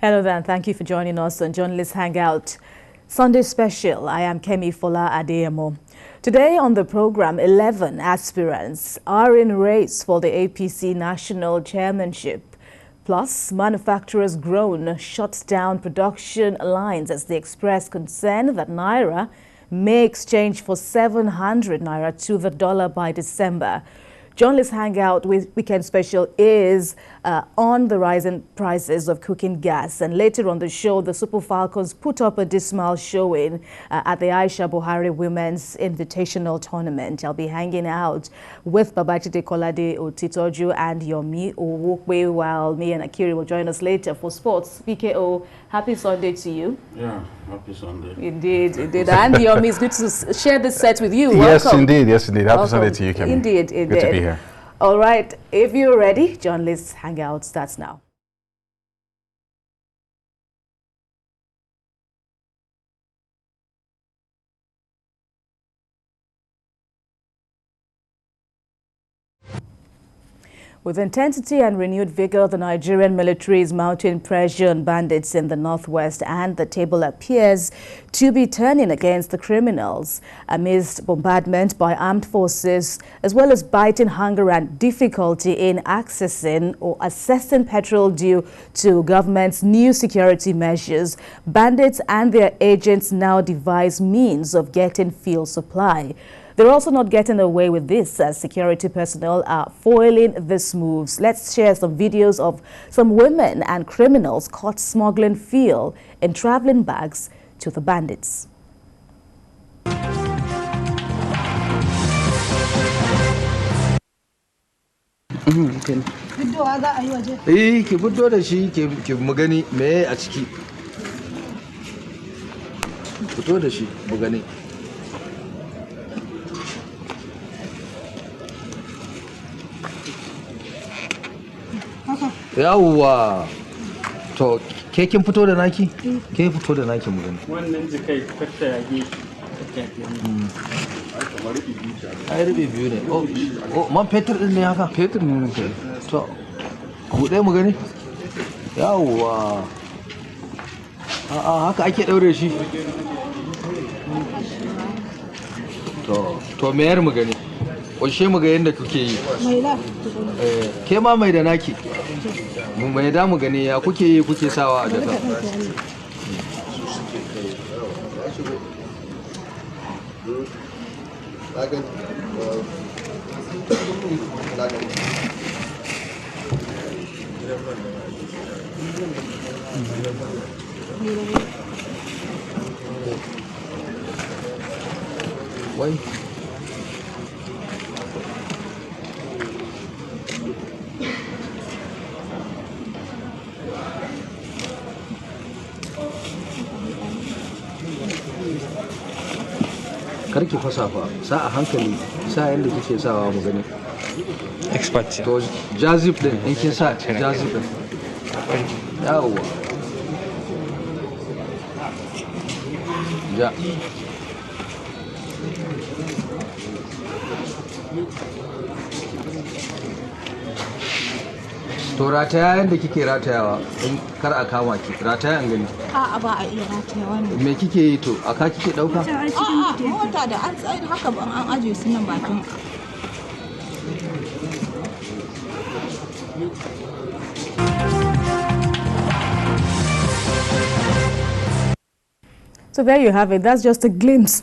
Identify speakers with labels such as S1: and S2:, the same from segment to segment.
S1: Hello there, and thank you for joining us on Journalist Hangout Sunday Special. I am Kemi Fola Adeyemo. Today on the program, 11 aspirants are in race for the APC national chairmanship. Plus, manufacturers groan shuts down production lines as they express concern that Naira may exchange for 700 Naira to the dollar by December. Journalist Hangout Weekend Special is on the rising prices of cooking gas. And later on the show, the Super Falcons put up a dismal showing at the Aisha Buhari Women's Invitational Tournament. I'll be hanging out with Babajide Kolade Otitoju and Yomi Owokwe, while me and Akiri will join us later for sports. PKO, happy Sunday to you.
S2: Yeah, happy Sunday.
S1: Indeed, indeed. And Yomi, it's good to share this set with you.
S3: Yes,
S1: Welcome.
S3: indeed. Yes, indeed. Happy
S1: Welcome.
S3: Sunday to you, Kemi.
S1: Indeed, indeed.
S3: Good to be here.
S1: All right, if you're ready, Journalist Hangout starts now. With intensity and renewed vigor, the Nigerian military is mounting pressure on bandits in the northwest, and the table appears to be turning against the criminals amidst bombardment by armed forces, as well as biting hunger and difficulty in accessing or assessing petrol due to government's new security measures. Bandits and their agents now devise means of getting fuel supply. They're also not getting away with this, as security personnel are foiling these moves. Let's share some videos of some women and criminals caught smuggling fuel in traveling bags to the bandits.
S4: Ki fito da shi ki mu gani me a ciki. Fito da shi mu gani. Yawwa, to ke kin fito da naki? Ke fito da naki mu gani.
S2: Wannan jikai katta yage.
S4: Ai rubi biyu ne. Oh, man fetur din ne haka? Fetur ne kai. To, buɗe mu gani. Yawwa. Haka ake daure shi. To mayar mu gani. Ƙunshe mu ga yadda kuke yi. Ke ma mai da naki. Mai da mu gani ya kuke yi, kuke sawa a jaka. Wai. Karki fasa fa, sa a hankali, sa yadda kike sawa mu gani.
S3: Expert.
S4: To jazib din, in kin sa jazib din. Yawwa. Ja. To rataya yadda kike ratayawa, in kar a kama ki, rataya an gani.
S5: A'a ba a iya rataya wannan.
S4: Me kike yi to, aka kike dauka?
S5: A'a mota da an tsaye haka ban an aje su nan bakin.
S1: So there you have it. That's just a glimpse,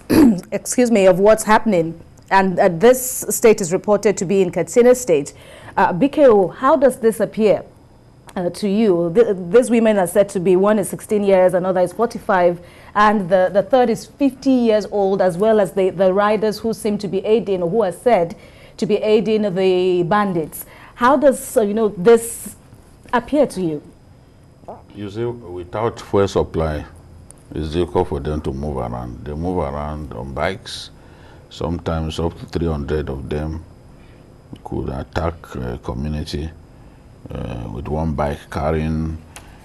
S1: excuse me, of what's happening. And this state is reported to be in Katsina State. BKO, how does this appear to you? These women are said to be, one is 16 years, another is 45, and the third is 50 years old, as well as the riders who seem to be aiding, or who are said to be aiding the bandits. How does this appear to you?
S2: You see, without fuel supply, it's difficult for them to move around. They move around on bikes. Sometimes up to 300 of them could attack a community with one bike carrying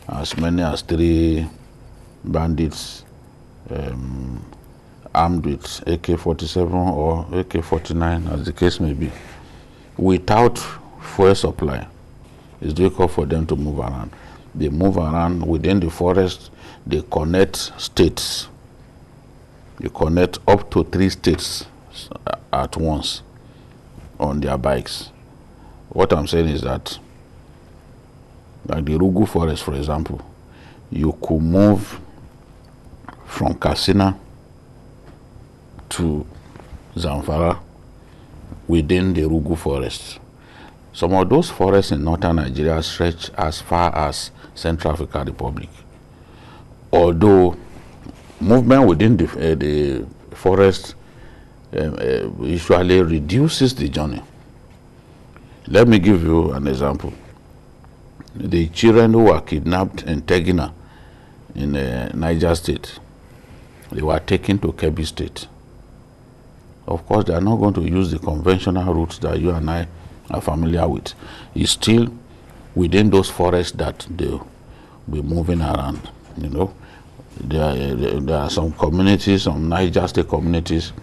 S2: as many as 3 bandits armed with AK-47 or AK-49, as the case may be. Without fuel supply, it's difficult for them to move around. They move around within the forest. They connect states. They connect up to 3 states at once on their bikes. What I'm saying is that, like the Rugu forest, for example, you could move from Katsina to Zamfara within the Rugu forest. Some of those forests in northern Nigeria stretch as far as Central African Republic. Although movement within the forest usually reduces the journey. Let me give you an example. The children who were kidnapped in Tegina in Niger State, they were taken to Kebbi State. Of course, they are not going to use the conventional routes that you and I are familiar with. It's still within those forests that they'll be moving around. You know, there are some communities, some Niger State communities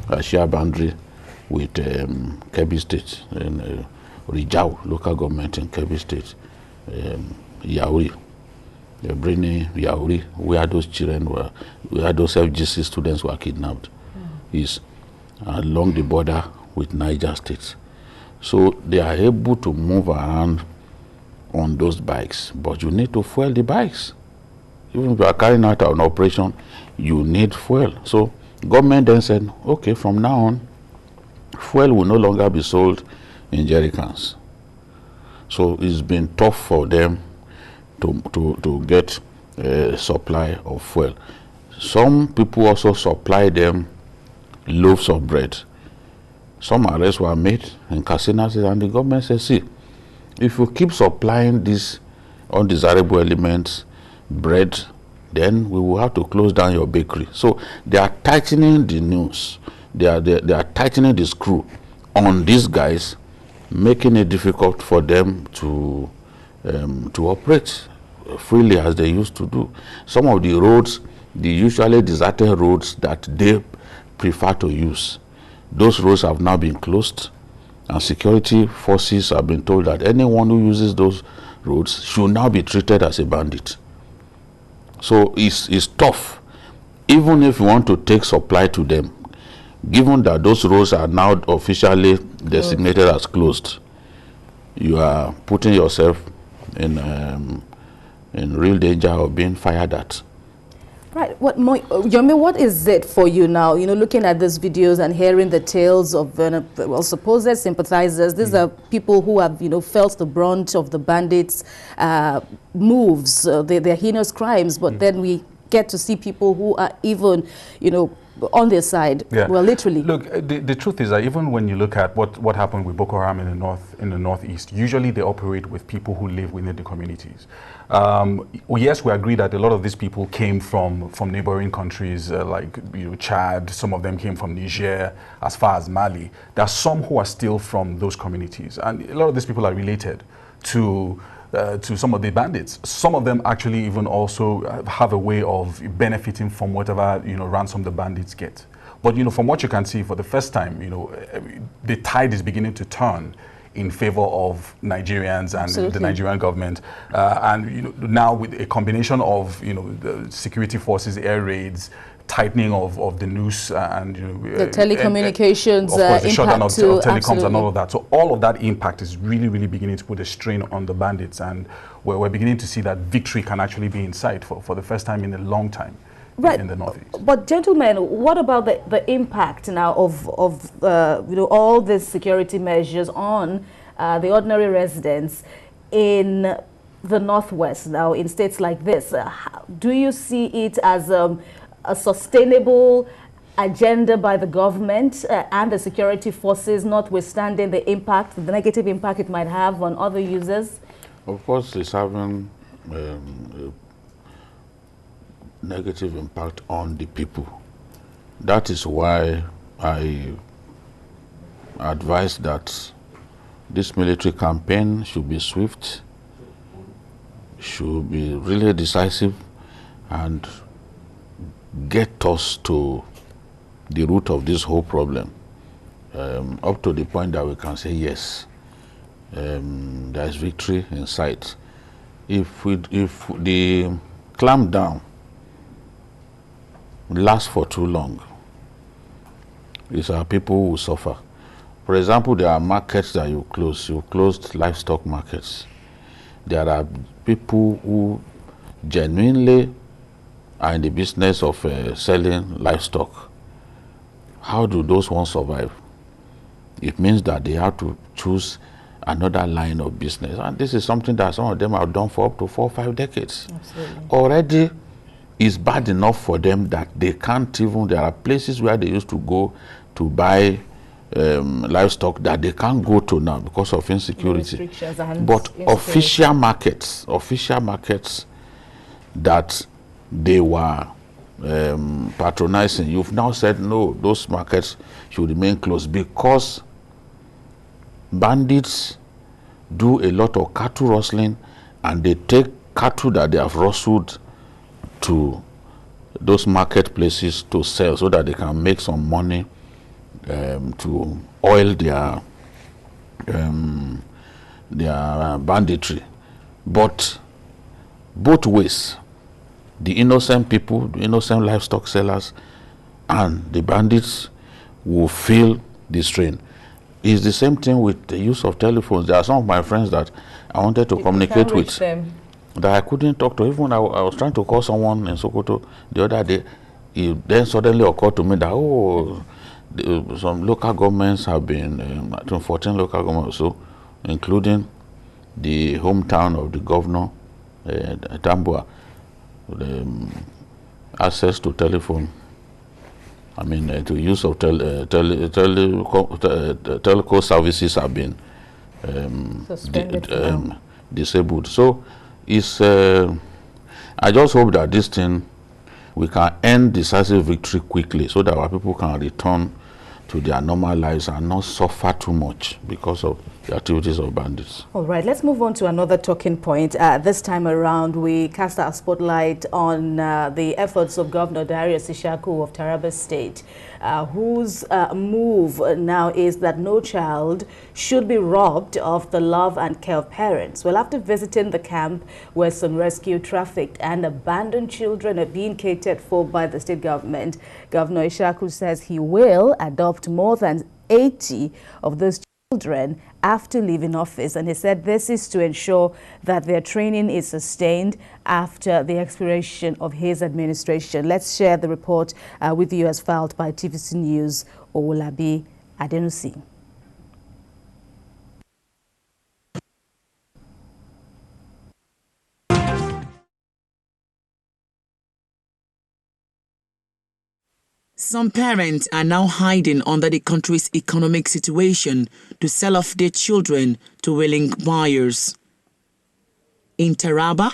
S2: that share boundary with Kebbi State and Rijau local government in Kebbi State, Yauri, Brini, Yauri, where those children were, where those FGC students were kidnapped, is along the border with Niger State. So they are able to move around on those bikes, but you need to fuel the bikes. Even if you are carrying out an operation, you need fuel. So government then said, okay, from now on, fuel will no longer be sold in jerry cans. So it's been tough for them to get a supply of fuel. Some people also supply them loaves of bread. Some arrests were made in Katsina, and the government says, see, if you keep supplying these undesirable elements, bread, then we will have to close down your bakery. So they are tightening the noose. They are tightening the screw on these guys, making it difficult for them to operate freely as they used to do. Some of the roads, the usually deserted roads that they prefer to use, those roads have now been closed, and security forces have been told that anyone who uses those roads should now be treated as a bandit. So it's tough, even if you want to take supply to them, given that those roads are now officially designated as closed. You are putting yourself in real danger of being fired at.
S1: Right. Yomi, what is it for you now? You know, looking at these videos and hearing the tales of well, supposed sympathizers. These are people who have, you know, felt the brunt of the bandits' moves, their heinous crimes. But then we get to see people who are even, you know, on their side. Yeah. Well, literally.
S3: Look, the truth is that even when you look at what happened with Boko Haram in the northeast, usually they operate with people who live within the communities. Yes, we agree that a lot of these people came from neighboring countries like, you know, Chad. Some of them came from Niger, as far as Mali. There are some who are still from those communities, and a lot of these people are related to some of the bandits. Some of them actually even also have a way of benefiting from whatever, you know, ransom the bandits get. But, you know, from what you can see, for the first time, you know, the tide is beginning to turn in favor of Nigerians and Absolutely. The Nigerian government. And, you know, now with a combination of, you know, the security forces, air raids, tightening of the noose, and, you know,
S1: the telecommunications,
S3: of course, the shutdown of telecoms
S1: Absolutely.
S3: And all of that. So all of that impact is really, really beginning to put a strain on the bandits, and we're beginning to see that victory can actually be in sight for the first time in a long time. Right. In the northeast.
S1: But gentlemen, what about the impact now of you know, all these security measures on the ordinary residents in the northwest now, in states like this? Do you see it as a sustainable agenda by the government and the security forces, notwithstanding the impact, the negative impact it might have on other users?
S2: Of course, it's having a negative impact on the people. That is why I advise that this military campaign should be swift, should be really decisive, and get us to the root of this whole problem, up to the point that we can say, yes, there is victory in sight. if the clamp down lasts for too long, it's our people who will suffer. For example, there are markets that you close. You closed livestock markets. There are people who genuinely are in the business of selling livestock. How do those ones survive? It means that they have to choose another line of business. And this is something that some of them have done for up to 4 or 5 decades.
S1: Absolutely.
S2: Already, it's bad enough for them that they can't even, there are places where they used to go to buy livestock that they can't go to now because of insecurity. But official markets that they were patronizing, you've now said no, those markets should remain closed because bandits do a lot of cattle rustling, and they take cattle that they have rustled to those marketplaces to sell so that they can make some money to oil their banditry. But both ways, the innocent people, the innocent livestock sellers, and the bandits will feel the strain. It's the same thing with the use of telephones. There are some of my friends that I wanted to communicate with that I couldn't talk to. Even I was trying to call someone in Sokoto the other day. It then suddenly occurred to me that, some local governments have been, I think 14 local governments or so, including the hometown of the governor, Tambua, access to telephone. I mean, to use of telco services have been disabled. So it's, I just hope that this thing, we can end decisive victory quickly so that our people can return to their normal lives and not suffer too much because of the activities of bandits.
S1: All right, let's move on to another talking point. This time around, we cast our spotlight on the efforts of Governor Darius Ishaku of Taraba State, whose move now is that no child should be robbed of the love and care of parents. Well, after visiting the camp where some rescued, trafficked and abandoned children are being catered for by the state government, Governor Ishaku says he will adopt more than 80 of those children after leaving office, and he said this is to ensure that their training is sustained after the expiration of his administration. Let's share the report with you as filed by TVC News Owolabi Adenusi.
S6: Some parents are now hiding under the country's economic situation to sell off their children to willing buyers. In Taraba,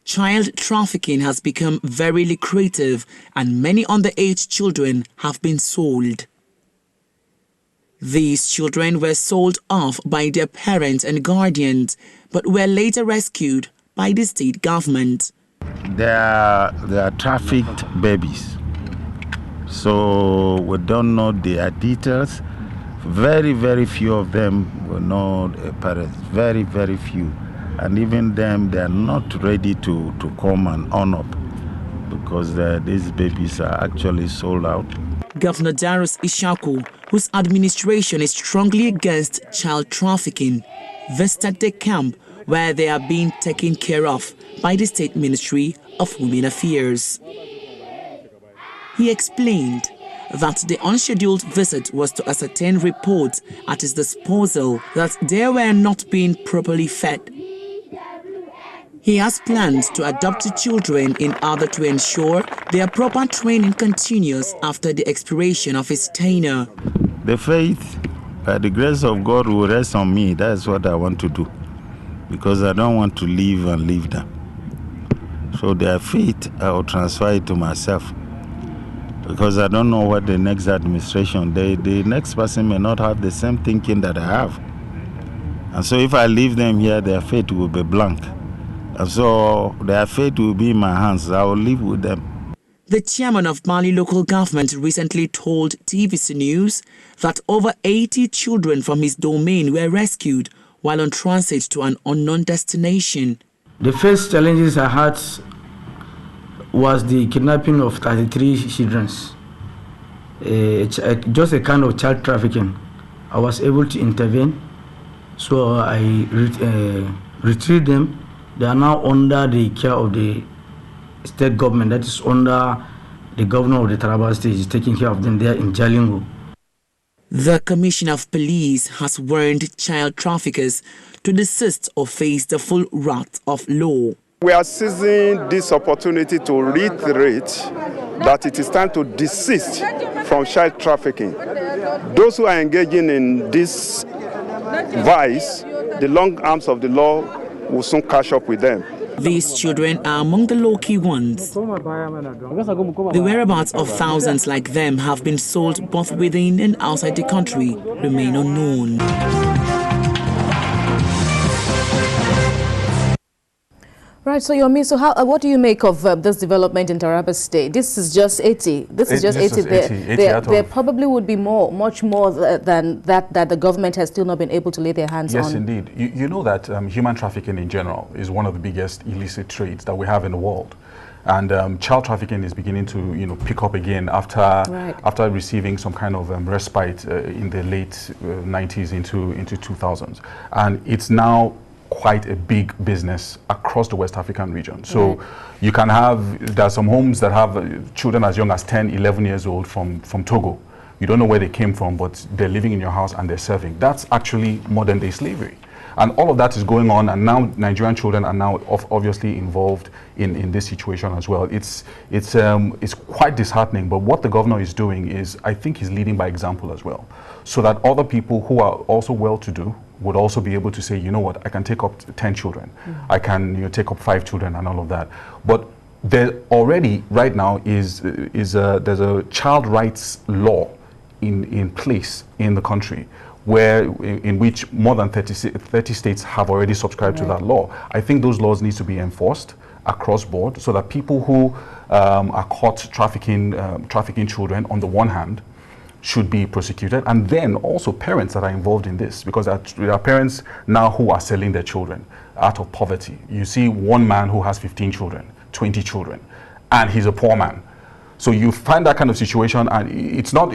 S6: child trafficking has become very lucrative and many underage children have been sold. These children were sold off by their parents and guardians but were later rescued by the state government.
S7: They are trafficked babies. So we don't know their details. Very, very few of them will know their parents. Very, very few. And even them, they are not ready to come and own up because these babies are actually sold out.
S6: Governor Darius Ishaku, whose administration is strongly against child trafficking, visited the camp where they are being taken care of by the State Ministry of Women Affairs. He explained that the unscheduled visit was to ascertain reports at his disposal that they were not being properly fed. He has plans to adopt the children in order to ensure their proper training continues after the expiration of his tenure.
S7: The faith, by the grace of God, will rest on me. That's what I want to do, because I don't want to leave and leave them. So their faith, I will transfer it to myself, because I don't know what the next administration, the next person may not have the same thinking that I have. And so if I leave them here, their faith will be blank. And so their fate will be in my hands. I will live with them.
S6: The chairman of Mali local government recently told TVC News that over 80 children from his domain were rescued while on transit to an unknown destination.
S8: The first challenges I had was the kidnapping of 33 children. Just a kind of child trafficking. I was able to intervene, so I retrieved them. They are now under the care of the state government, that is under the governor of the Taraba state is taking care of them there in Jalingo.
S6: The Commissioner of Police has warned child traffickers to desist or face the full wrath of law.
S9: We are seizing this opportunity to reiterate that it is time to desist from child trafficking. Those who are engaging in this vice, the long arms of the law will soon catch up with them.
S6: These children are among the low-key ones. The whereabouts of thousands like them have been sold both within and outside the country remain unknown.
S1: Right, so Yomi, so what do you make of this development in Taraba State? This is just 80. This is just 80. There probably would be much more than that the government has still not been able to lay their hands on.
S3: Yes, indeed. You know that human trafficking in general is one of the biggest illicit trades that we have in the world. And child trafficking is beginning to, pick up again after receiving some kind of respite in the late 90s into 2000s. And it's now quite a big business across the West African region. So you can there are some homes that have children as young as 10, 11 years old from Togo. You don't know where they came from, but they're living in your house and they're serving. That's actually modern day slavery. And all of that is going on, and now Nigerian children are now obviously involved in this situation as well. It's quite disheartening, but what the governor is doing is, I think he's leading by example as well, so that other people who are also well-to-do would also be able to say, you know what, I can take up 10 children, I can take up 5 children and all of that. But there already, right now, there's a child rights law in place in the country, in which more than 30 states have already subscribed to that law. I think those laws need to be enforced across board so that people who are caught trafficking children on the one hand should be prosecuted, and then also parents that are involved in this, because there are parents now who are selling their children out of poverty. You see one man who has 15 children, 20 children, and he's a poor man. So you find that kind of situation, and it's not,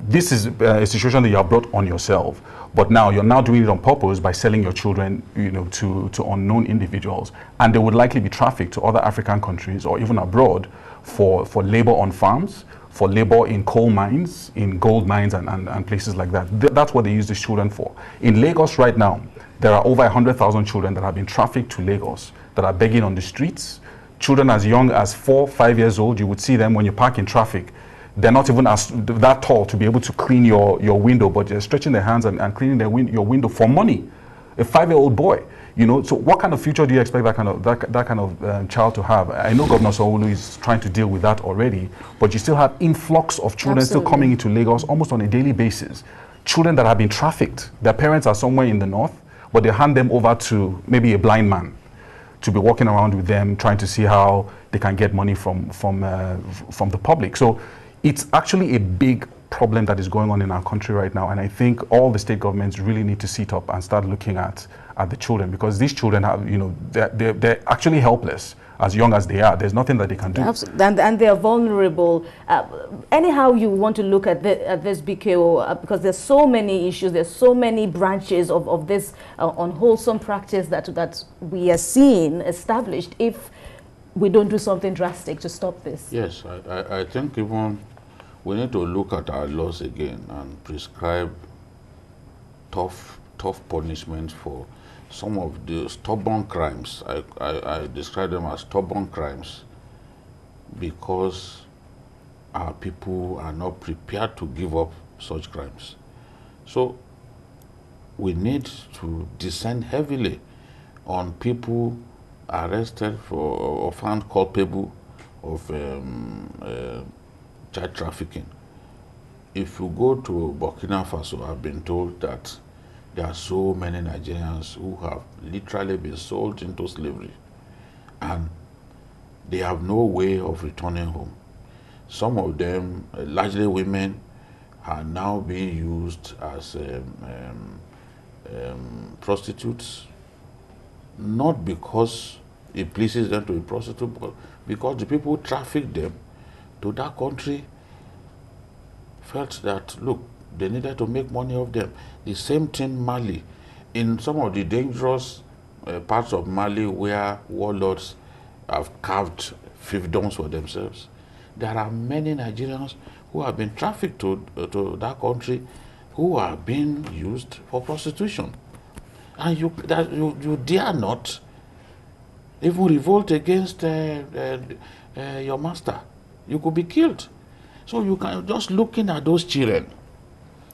S3: this is a situation that you have brought on yourself, but now you're now doing it on purpose by selling your children, to unknown individuals, and they would likely be trafficked to other African countries or even abroad for labor on farms, for labor in coal mines, in gold mines, and places like that. That's what they use these children for. In Lagos right now, there are over 100,000 children that have been trafficked to Lagos that are begging on the streets. Children as young as 4, 5 years old, you would see them when you park in traffic. They're not even that tall to be able to clean your window, but they're stretching their hands and cleaning your window for money. A 5-year-old boy, So what kind of future do you expect that kind of child to have? I know Governor Sanwo-Olu is trying to deal with that already, but you still have influx of children still coming into Lagos almost on a daily basis. Children that have been trafficked. Their parents are somewhere in the north, but they hand them over to maybe a blind man to be walking around with them, trying to see how they can get money from the public. So it's actually a big problem that is going on in our country right now, and I think all the state governments really need to sit up and start looking at the children, because these children have, they're actually helpless as young as they are. There's nothing that they can do.
S1: Absolutely. And they are vulnerable. Anyhow you want to look at this BKO, because there's so many issues, there's so many branches of this unwholesome practice that we are seeing established if we don't do something drastic to stop this.
S2: Yes, I think even we need to look at our laws again and prescribe tough punishments for some of the stubborn crimes. I describe them as stubborn crimes because our people are not prepared to give up such crimes. So we need to descend heavily on people arrested or found culpable of child trafficking. If you go to Burkina Faso, I've been told that there are so many Nigerians who have literally been sold into slavery, and they have no way of returning home. Some of them, largely women, are now being used as prostitutes not because it pleases them to be prostitute, but because the people who traffic them to that country felt that, look, they needed to make money off them. The same thing Mali. In some of the dangerous parts of Mali where warlords have carved fiefdoms for themselves, there are many Nigerians who have been trafficked to that country, who are being used for prostitution. And you dare not even revolt against your master. You could be killed. So you can, just looking at those children,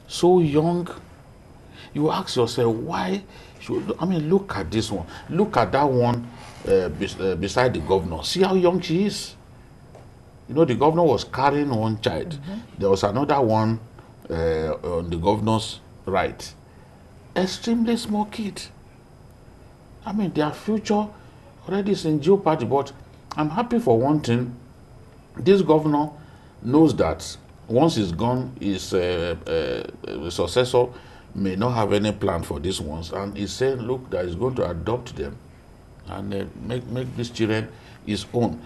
S2: so young, you ask yourself, why should, I mean, look at this one. Look at that one beside the governor. See how young she is. You know, the governor was carrying one child. Mm-hmm. There was another one on the governor's right. Extremely small kid. I mean, their future already is in jeopardy. But I'm happy for one thing. This governor knows that once he's gone, his successor may not have any plan for these ones. And he's saying, look, that he's going to adopt them and make these children his own.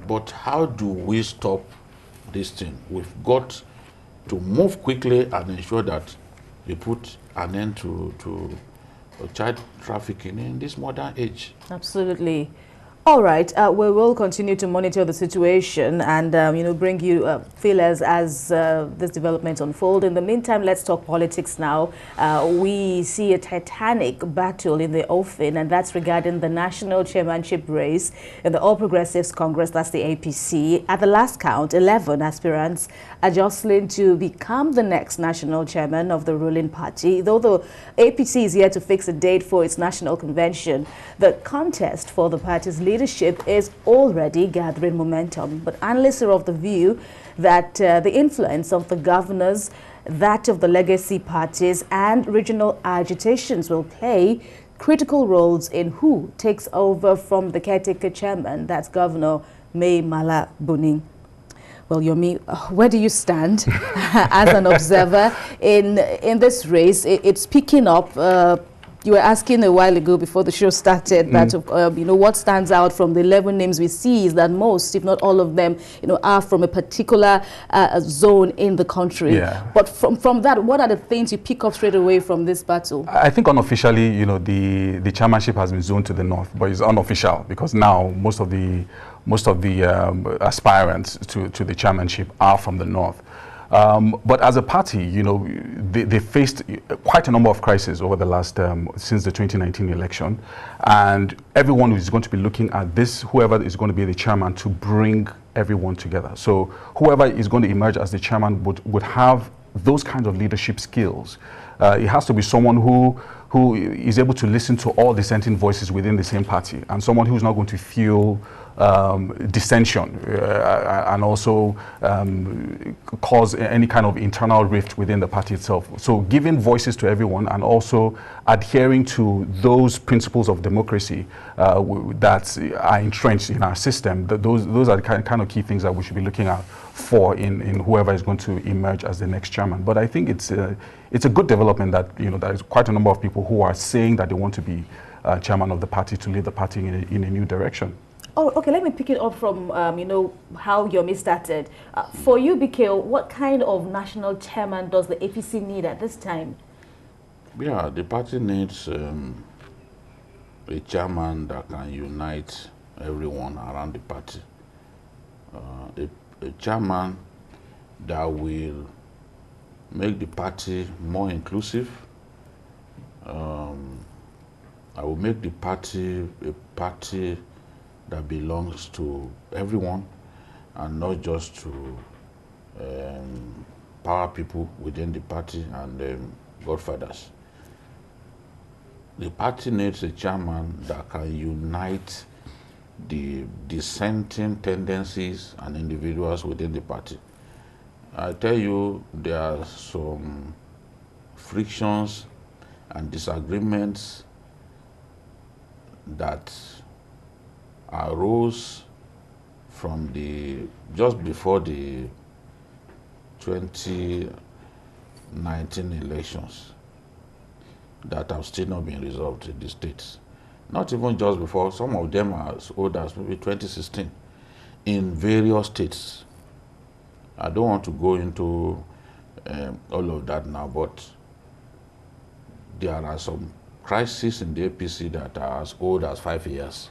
S2: But how do we stop this thing? We've got to move quickly and ensure that we put an end to child trafficking in this modern age.
S1: Absolutely. All right, we will continue to monitor the situation and, bring you feelers as this development unfold. In the meantime, let's talk politics now. We see a titanic battle in the offing, and that's regarding the national chairmanship race in the All Progressives Congress, that's the APC. At the last count, 11 aspirants are jostling to become the next national chairman of the ruling party. Though the APC is yet to fix a date for its national convention, the contest for the party's leadership is already gathering momentum. But analysts are of the view that the influence of the governors, that of the legacy parties and regional agitations will play critical roles in who takes over from the caretaker chairman, that's Governor Mai Mala Buni. Well, Yomi, where do you stand as an observer in this race? It's picking up. You were asking a while ago before the show started that, what stands out from the 11 names we see is that most, if not all of them, are from a particular zone in the country. Yeah. But from that, what are the things you pick up straight away from this battle?
S3: I think unofficially, the chairmanship has been zoned to the north, but it's unofficial because now most of the aspirants to the chairmanship are from the north. But as a party, they faced quite a number of crises over the last, since the 2019 election. And everyone is going to be looking at this, whoever is going to be the chairman, to bring everyone together. So whoever is going to emerge as the chairman would have those kinds of leadership skills. It has to be someone who is able to listen to all dissenting voices within the same party, and someone who's not going to fuel dissension and also cause any kind of internal rift within the party itself. So giving voices to everyone and also adhering to those principles of democracy that are entrenched in our system, those are the kind of key things that we should be looking at for in whoever is going to emerge as the next chairman. But I think it's a good development that there is quite a number of people who are saying that they want to be chairman of the party, to lead the party in a new direction.
S1: Oh, okay. Let me pick it up from, how Yomi started. For you, BK, what kind of national chairman does the APC need at this time?
S2: Yeah, the party needs a chairman that can unite everyone around the party. A chairman that will make the party more inclusive. I will make the party a party that belongs to everyone and not just to power people within the party and godfathers. The party needs a chairman that can unite the dissenting tendencies and individuals within the party. I tell you, there are some frictions and disagreements that arose from just before the 2019 elections that have still not been resolved in the states. not even just before, some of them are as old as maybe 2016, in various states. I don't want to go into all of that now, but there are some crises in the APC that are as old as 5 years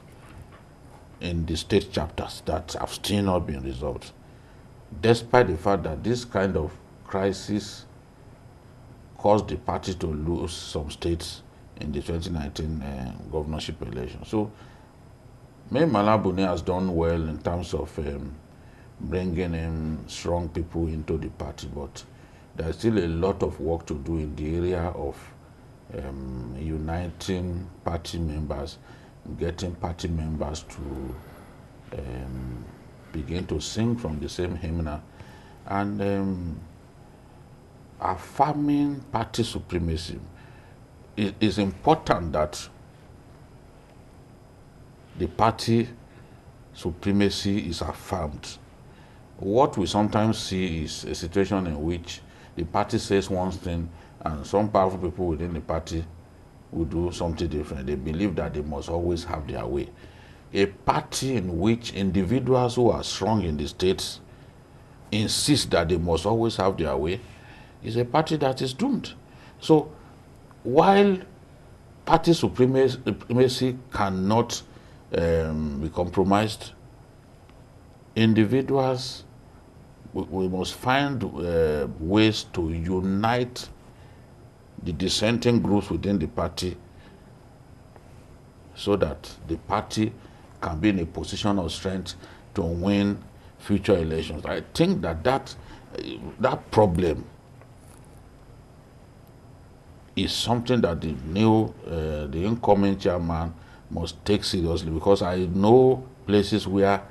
S2: in the state chapters that have still not been resolved, despite the fact that this kind of crisis caused the party to lose some states in the 2019 governorship election. So, Mai Mala Buni has done well in terms of bringing in strong people into the party, but there's still a lot of work to do in the area of uniting party members, getting party members to begin to sing from the same hymnal, and affirming party supremacy. It is important that the party supremacy is affirmed. What we sometimes see is a situation in which the party says one thing and some powerful people within the party will do something different. They believe that they must always have their way. A party in which individuals who are strong in the states insist that they must always have their way is a party that is doomed. So while party supremacy cannot be compromised, individuals, we must find ways to unite the dissenting groups within the party so that the party can be in a position of strength to win future elections. I think that problem is something that the incoming chairman must take seriously, because I know places where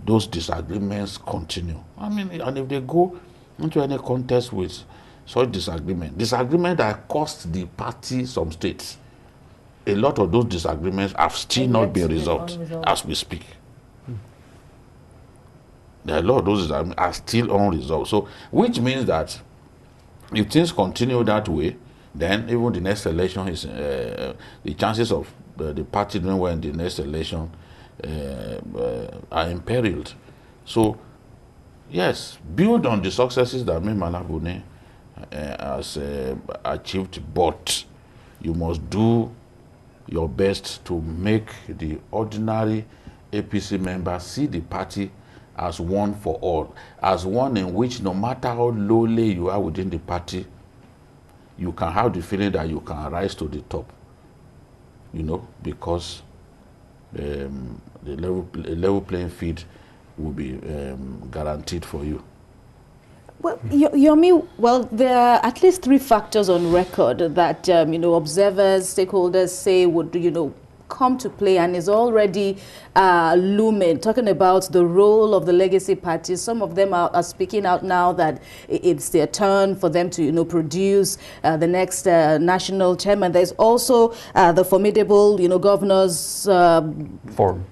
S2: those disagreements continue. I mean, and if they go into any contest with such disagreement that cost the party some states, a lot of those disagreements have still not been resolved as we speak. There are a lot of those disagreements are still unresolved. So, which means that if things continue that way, then even the next election is the chances of the party doing well in the next election are imperiled. So, yes, build on the successes that Mai Mala Buni has achieved, but you must do your best to make the ordinary APC members see the party as one for all, as one in which no matter how lowly you are within the party, you can have the feeling that you can rise to the top, you know, because the level playing field will be guaranteed for you.
S5: Well, Yomi, well, there are at least 3 factors on record that, observers, stakeholders say would, come to play and is already looming, talking about the role of the legacy parties. Some of them are speaking out now that it's their turn for them to, produce the next national chairman. There's also the formidable, governors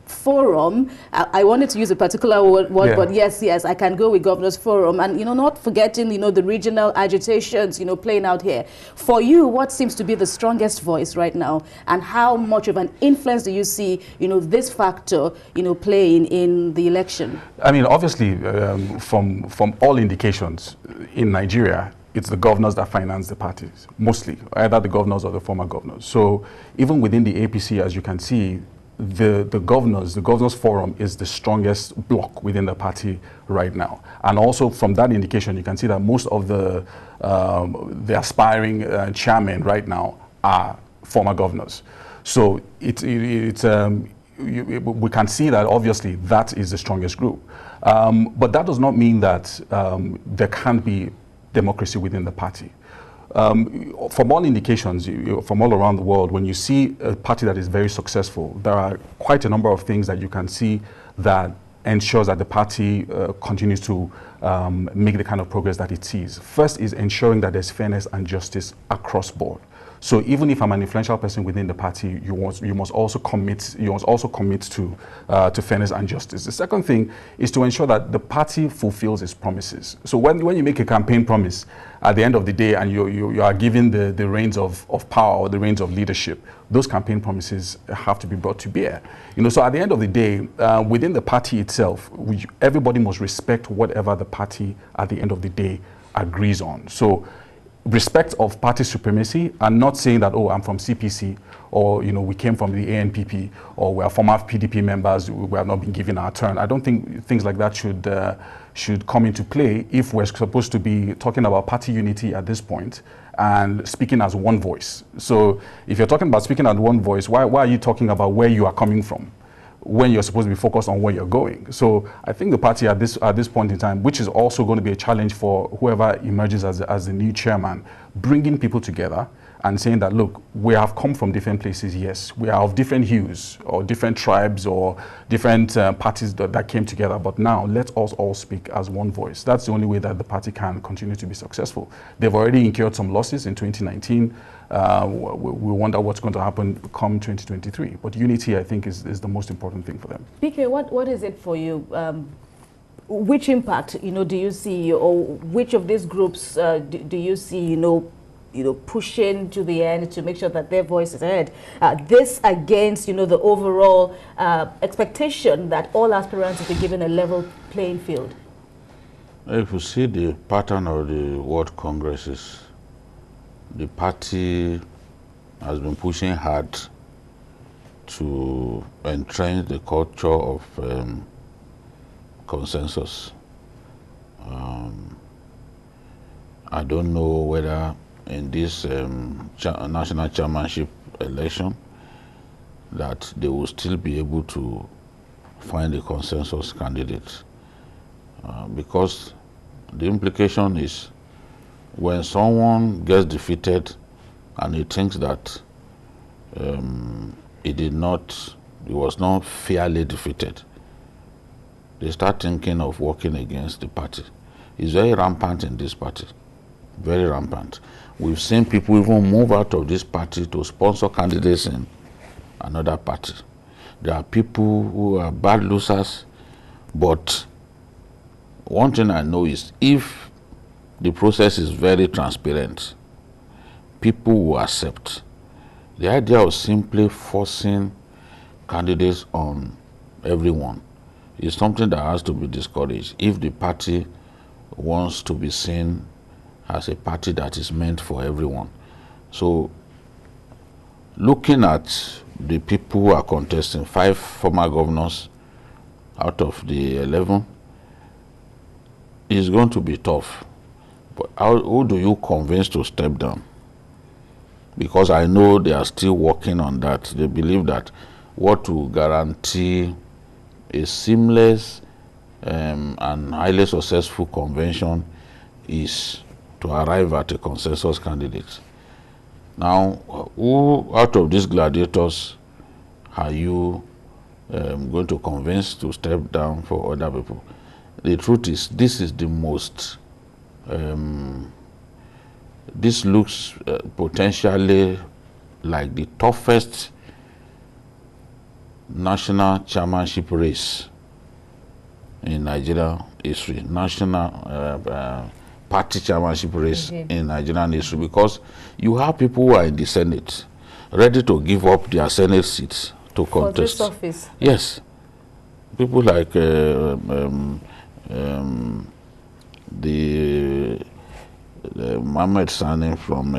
S5: forum. I wanted to use a particular word, but yes, I can go with governors forum. And, not forgetting, the regional agitations, playing out here. For you, what seems to be the strongest voice right now, and how much of an influence do you see, this factor, playing in the election? I
S3: mean, obviously, from all indications in Nigeria, it's the governors that finance the parties, mostly, either the governors or the former governors. So even within the APC, as you can see, the governors forum is the strongest bloc within the party right now. And also from that indication, you can see that most of the aspiring chairmen right now are former governors. So we can see that obviously that is the strongest group. But that does not mean that there can't be democracy within the party. From all indications, from all around the world, when you see a party that is very successful, there are quite a number of things that you can see that ensures that the party continues to make the kind of progress that it sees. First is ensuring that there's fairness and justice across board. So even if I'm an influential person within the party, you must also commit to fairness and justice. The second thing is to ensure that the party fulfills its promises. So when you make a campaign promise at the end of the day and you are given the reins of power or the reins of leadership, those campaign promises have to be brought to bear. So at the end of the day, within the party itself, everybody must respect whatever the party at the end of the day agrees on. So respect of party supremacy, and not saying that, oh, I'm from CPC, or we came from the ANPP, or we are former PDP members, we have not been given our turn. I don't think things like that should come into play if we're supposed to be talking about party unity at this point and speaking as one voice. So if you're talking about speaking as one voice, why are you talking about where you are coming from when you're supposed to be focused on where you're going? So I think the party at this point in time, which is also going to be a challenge for whoever emerges as the new chairman, bringing people together and saying that, look, we have come from different places, yes. We are of different hues or different tribes or different parties that came together, but now let us all speak as one voice. That's the only way that the party can continue to be successful. They've already incurred some losses in 2019. We wonder what's going to happen come 2023. But unity, I think, is the most important thing for them.
S5: PK, what is it for you? Which impact, do you see, or which of these groups do you see, pushing to the end to make sure that their voice is heard? This against, the overall expectation that all aspirants will be given a level playing field.
S2: If you see the pattern of the World Congresses, the party has been pushing hard to entrench the culture of consensus. I don't know whether in this national chairmanship election that they will still be able to find a consensus candidate, because the implication is when someone gets defeated and he thinks that he was not fairly defeated, they start thinking of working against the party. It's very rampant in this party, very rampant. We've seen people even move out of this party to sponsor candidates in another party. There are people who are bad losers, but one thing I know is if the process is very transparent, people will accept. The idea of simply forcing candidates on everyone is something that has to be discouraged if the party wants to be seen as a party that is meant for everyone. So looking at the people who are contesting, 5 former governors out of the 11, is going to be tough. But who do you convince to step down? Because I know they are still working on that. They believe that what will guarantee a seamless and highly successful convention is to arrive at a consensus candidate. Now, who out of these gladiators are you going to convince to step down for other people? The truth is, this is the most, this looks potentially like the toughest national chairmanship race in Nigeria history, national party chairmanship race in Nigerian history, because you have people who are in the Senate ready to give up their Senate seats to contest.
S5: For this office?
S2: Yes. People like Mohammed Sani from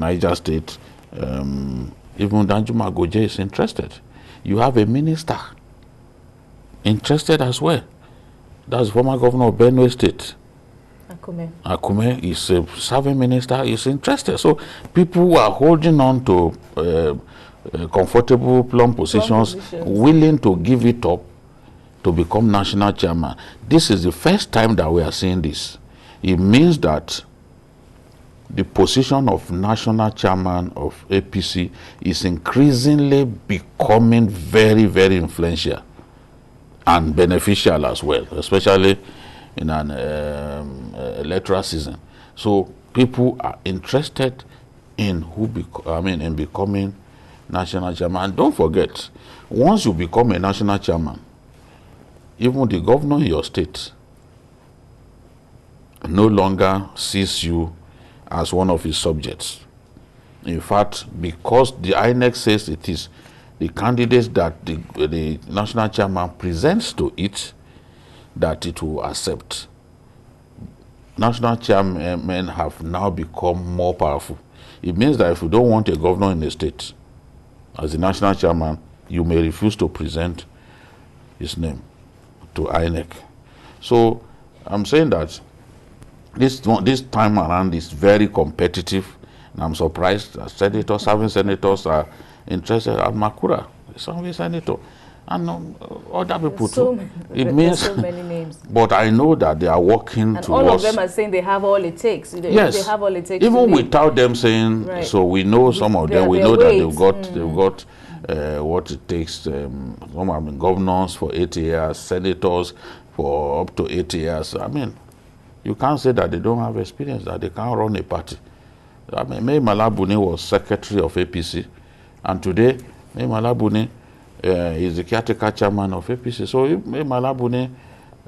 S2: Niger State, even Danjuma Goje is interested. You have a minister interested as well. That's former governor of Benue State. Akume is a serving minister, is interested. So people who are holding on to comfortable plum positions, willing to give it up to become national chairman. This is the first time that we are seeing this. It means that the position of national chairman of APC is increasingly becoming very, very influential and beneficial as well, especially in an electoral season. So people are interested in in becoming national chairman. And don't forget, once you become a national chairman, even the governor in your state no longer sees you as one of his subjects. In fact, because the INEC says it is the candidates that the national chairman presents to it that it will accept. National chairmen have now become more powerful. It means that if you don't want a governor in the state as the national chairman, you may refuse to present his name to INEC. So I'm saying that this time around is very competitive, and I'm surprised that serving senators are interested at Makura, serving senator, and other people too. It means
S1: so many names.
S2: But I know that they are working
S1: and
S2: towards.
S1: All of them are saying they have all it takes.
S2: Yes,
S1: they have all it takes.
S2: Even without them saying, right. So we know some of them. We know that they've got what it takes. Some have been governors for 8 years, senators for up to 8 years. I mean, you can't say that they don't have experience, that they can't run a party. I mean, May Malabuni was secretary of APC, and today May Malabuni is the caretaker chairman of APC. So if May Malabuni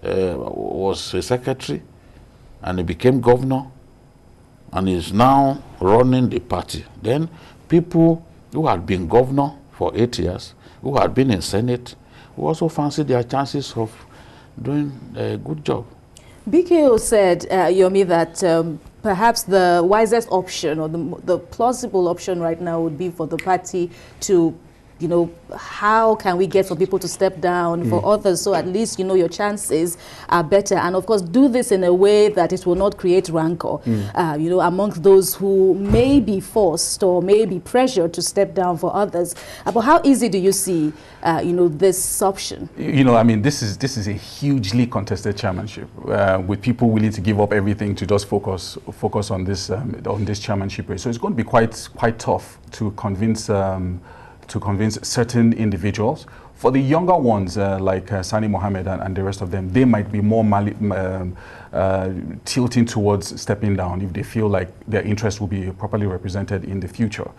S2: was a secretary and he became governor and is now running the party, then people who had been governor for 8 years, who had been in Senate, who also fancy their chances of doing a good job.
S5: BKO said, Yomi, that perhaps the wisest option or the plausible option right now would be for the party to, how can we get for people to step down for others, so at least, your chances are better. And of course, do this in a way that it will not create rancor, amongst those who may be forced or may be pressured to step down for others. But how easy do you see, this option?
S3: I mean, this is a hugely contested chairmanship, with people willing to give up everything to just focus on this chairmanship race. So it's going to be quite tough to convince certain individuals. For the younger ones, like Sani Mohammed and the rest of them, they might be more tilting towards stepping down if they feel like their interests will be properly represented in the future.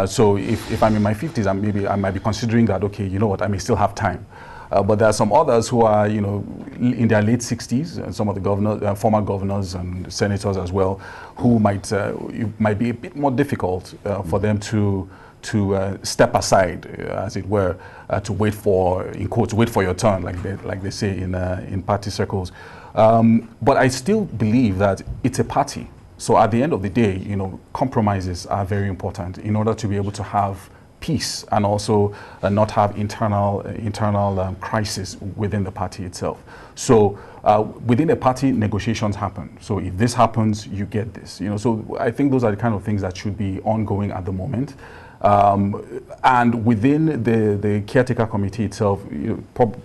S3: So if I'm in my 50s, I might be considering that, okay, you know what, I may still have time. But there are some others who are, in their late 60s, and some of the former governors and senators as well, who it might be a bit more difficult for them to step aside, as it were, to wait for, in quotes, wait for your turn, like they say in party circles. But I still believe that it's a party. So at the end of the day, compromises are very important in order to be able to have peace and also not have internal crisis within the party itself. So within a party, negotiations happen. So if this happens, you get this. So I think those are the kind of things that should be ongoing at the moment. And within the caretaker committee itself,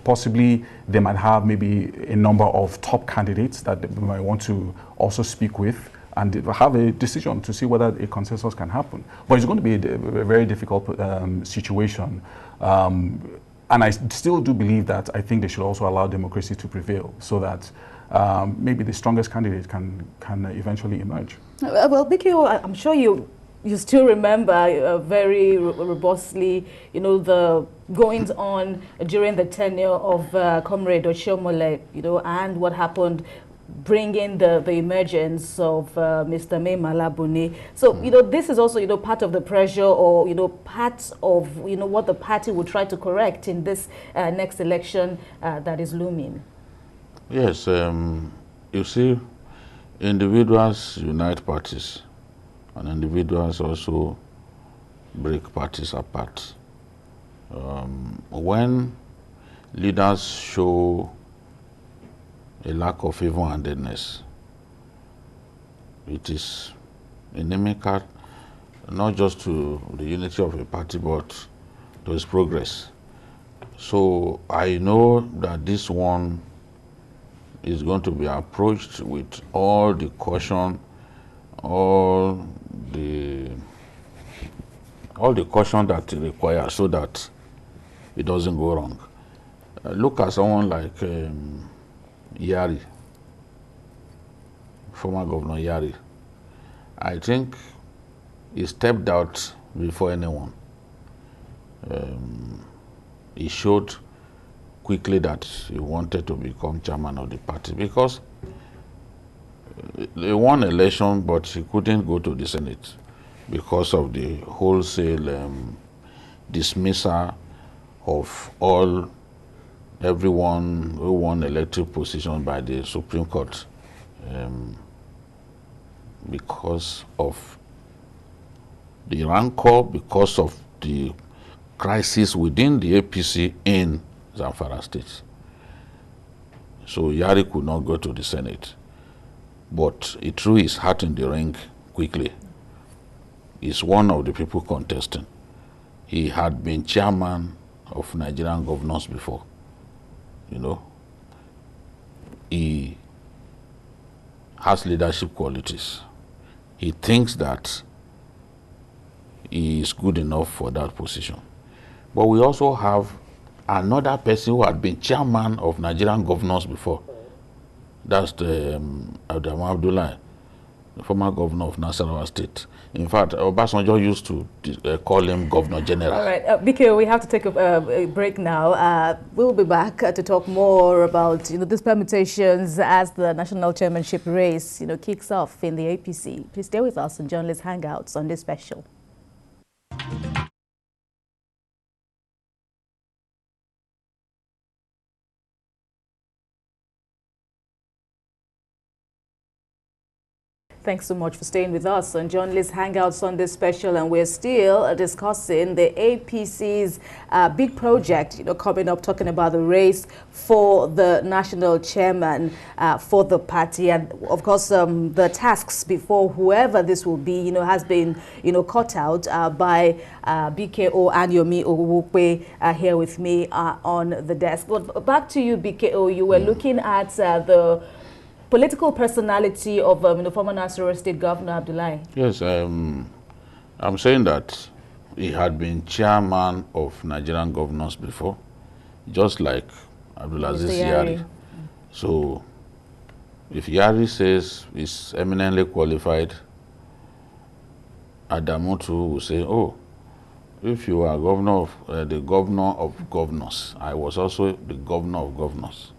S3: possibly they might have maybe a number of top candidates that they might want to also speak with and have a decision to see whether a consensus can happen. But it's going to be a very difficult situation. And I still do believe that I think they should also allow democracy to prevail so that maybe the strongest candidate can eventually emerge.
S1: Well, BKO, I'm sure you still remember very robustly, the goings on during the tenure of Comrade Oshiomhole, and what happened, bringing the emergence of Mr. May Malabuni. So, this is also, part of the pressure or, part of, what the party will try to correct in this next election that is looming.
S2: Yes, you see, individuals unite parties. And individuals also break parties apart. When leaders show a lack of even-handedness, it is inimical not just to the unity of a party, but to its progress. So I know that this one is going to be approached with all the caution, all the caution that it requires so that it doesn't go wrong. Look at someone like Yari, former Governor Yari. I think he stepped out before anyone. He showed quickly that he wanted to become chairman of the party because they won election, but he couldn't go to the Senate because of the wholesale dismissal of everyone who won elective position by the Supreme Court because of the rancor, because of the crisis within the APC in Zamfara State. So Yari could not go to the Senate, but he threw his hat in the ring quickly. He's one of the people contesting. He had been chairman of Nigerian governors before, you know. He has leadership qualities. He thinks that he is good enough for that position. But we also have another person who had been chairman of Nigerian governors before. That's the Adamu Abdullahi, the former governor of Nasarawa State. In fact, Obasanjo used to call him Governor General.
S1: All right, BK, we have to take a break now. We'll be back to talk more about these permutations as the national chairmanship race kicks off in the APC. Please stay with us on Journalist Hangout Sunday Special. Thanks so much for staying with us on Journalist Hangout Sunday Special, and we're still discussing the APC's big project, coming up, talking about the race for the national chairman for the party, and of course the tasks before whoever this will be, has been, cut out by BKO and Yomi Owukwe here with me on the desk. But back to you, BKO. You were looking at the political personality of former Nasarawa State Governor Abdullahi.
S2: Yes, I'm saying that he had been chairman of Nigerian governors before, just like Abdulaziz Yari. So if Yari says he's eminently qualified, Adamu too will say, oh, if you are governor of the governor of governors, I was also the governor of governors.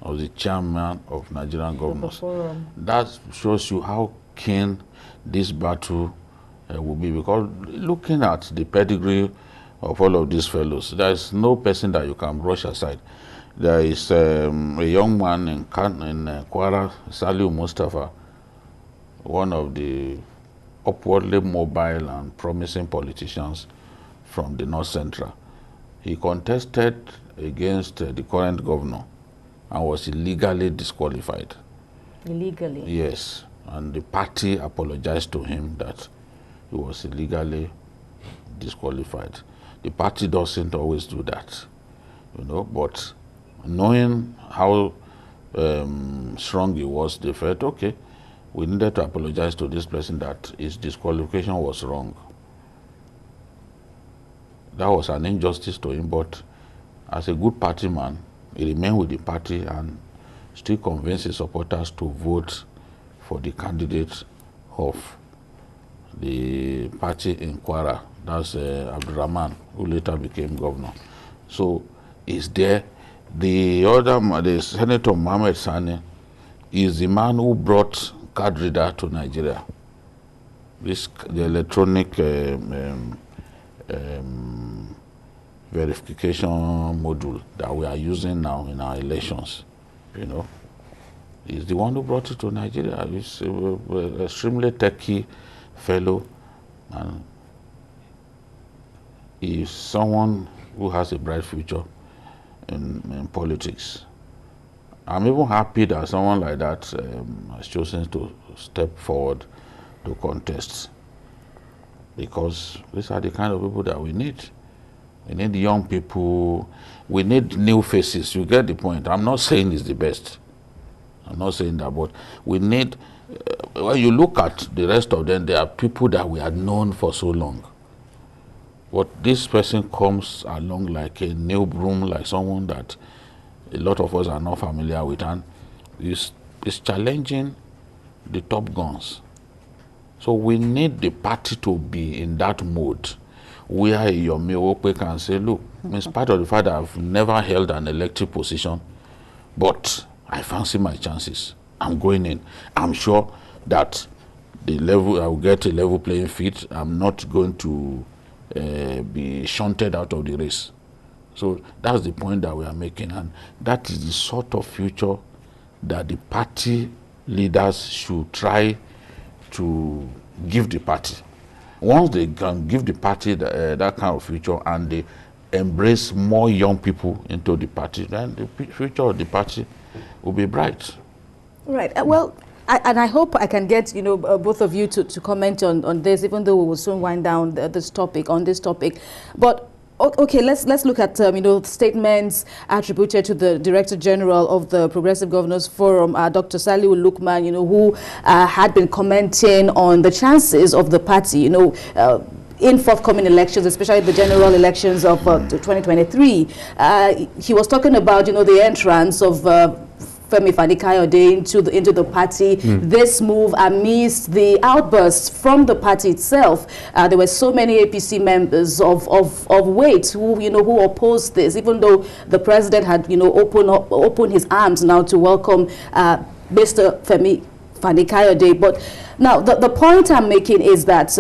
S2: I was the chairman of Nigerian governors. That shows you how keen this battle will be, because looking at the pedigree of all of these fellows, there is no person that you can brush aside. There is a young man in Kwara, Saliu Mustafa, one of the upwardly mobile and promising politicians from the North Central. He contested against the current governor and was illegally disqualified.
S1: Illegally?
S2: Yes, and the party apologized to him that he was illegally disqualified. The party doesn't always do that, but knowing how strong he was, they felt, okay, we needed to apologize to this person that his disqualification was wrong. That was an injustice to him, but as a good party man, he remained with the party and still convinced his supporters to vote for the candidate of the party in Kwara. That's Abdurrahman, who later became governor. So is there. The other, the Senator Mohammed Sani, is the man who brought card reader to Nigeria. The electronic verification module that we are using now in our elections, He's the one who brought it to Nigeria. He's an extremely techy fellow, and he's someone who has a bright future in politics. I'm even happy that someone like that has chosen to step forward to contest, because these are the kind of people that we need. We need young people. We need new faces. You get the point. I'm not saying it's the best. I'm not saying that, but we need, when you look at the rest of them, there are people that we had known for so long. But this person comes along like a new broom, like someone that a lot of us are not familiar with, and is challenging the top guns. So we need the party to be in that mode where Yomi Okpe can say, look, in spite of the fact that I've never held an elected position, but I fancy my chances. I'm going in. I'm sure that the level, I will get a level playing field. I'm not going to be shunted out of the race. So that's the point that we are making, and that is the sort of future that the party leaders should try to give the party. Once they can give the party that kind of future, and they embrace more young people into the party, then the future of the party will be bright.
S5: Right. Well, and I hope I can get both of you to comment on this, even though we will soon wind down this topic. But okay, let's look at statements attributed to the Director General of the Progressive Governors Forum, Dr. Salihu Lukman, who had been commenting on the chances of the party, in forthcoming elections, especially the general elections of 2023. He was talking about the entrance of Femi Fani-Kayode into the party. This move amidst the outbursts from the party itself. There were so many APC members of weight who opposed this, even though the president had opened his arms now to welcome Mr. Femi Fani-Kayode. But now the point I'm making is that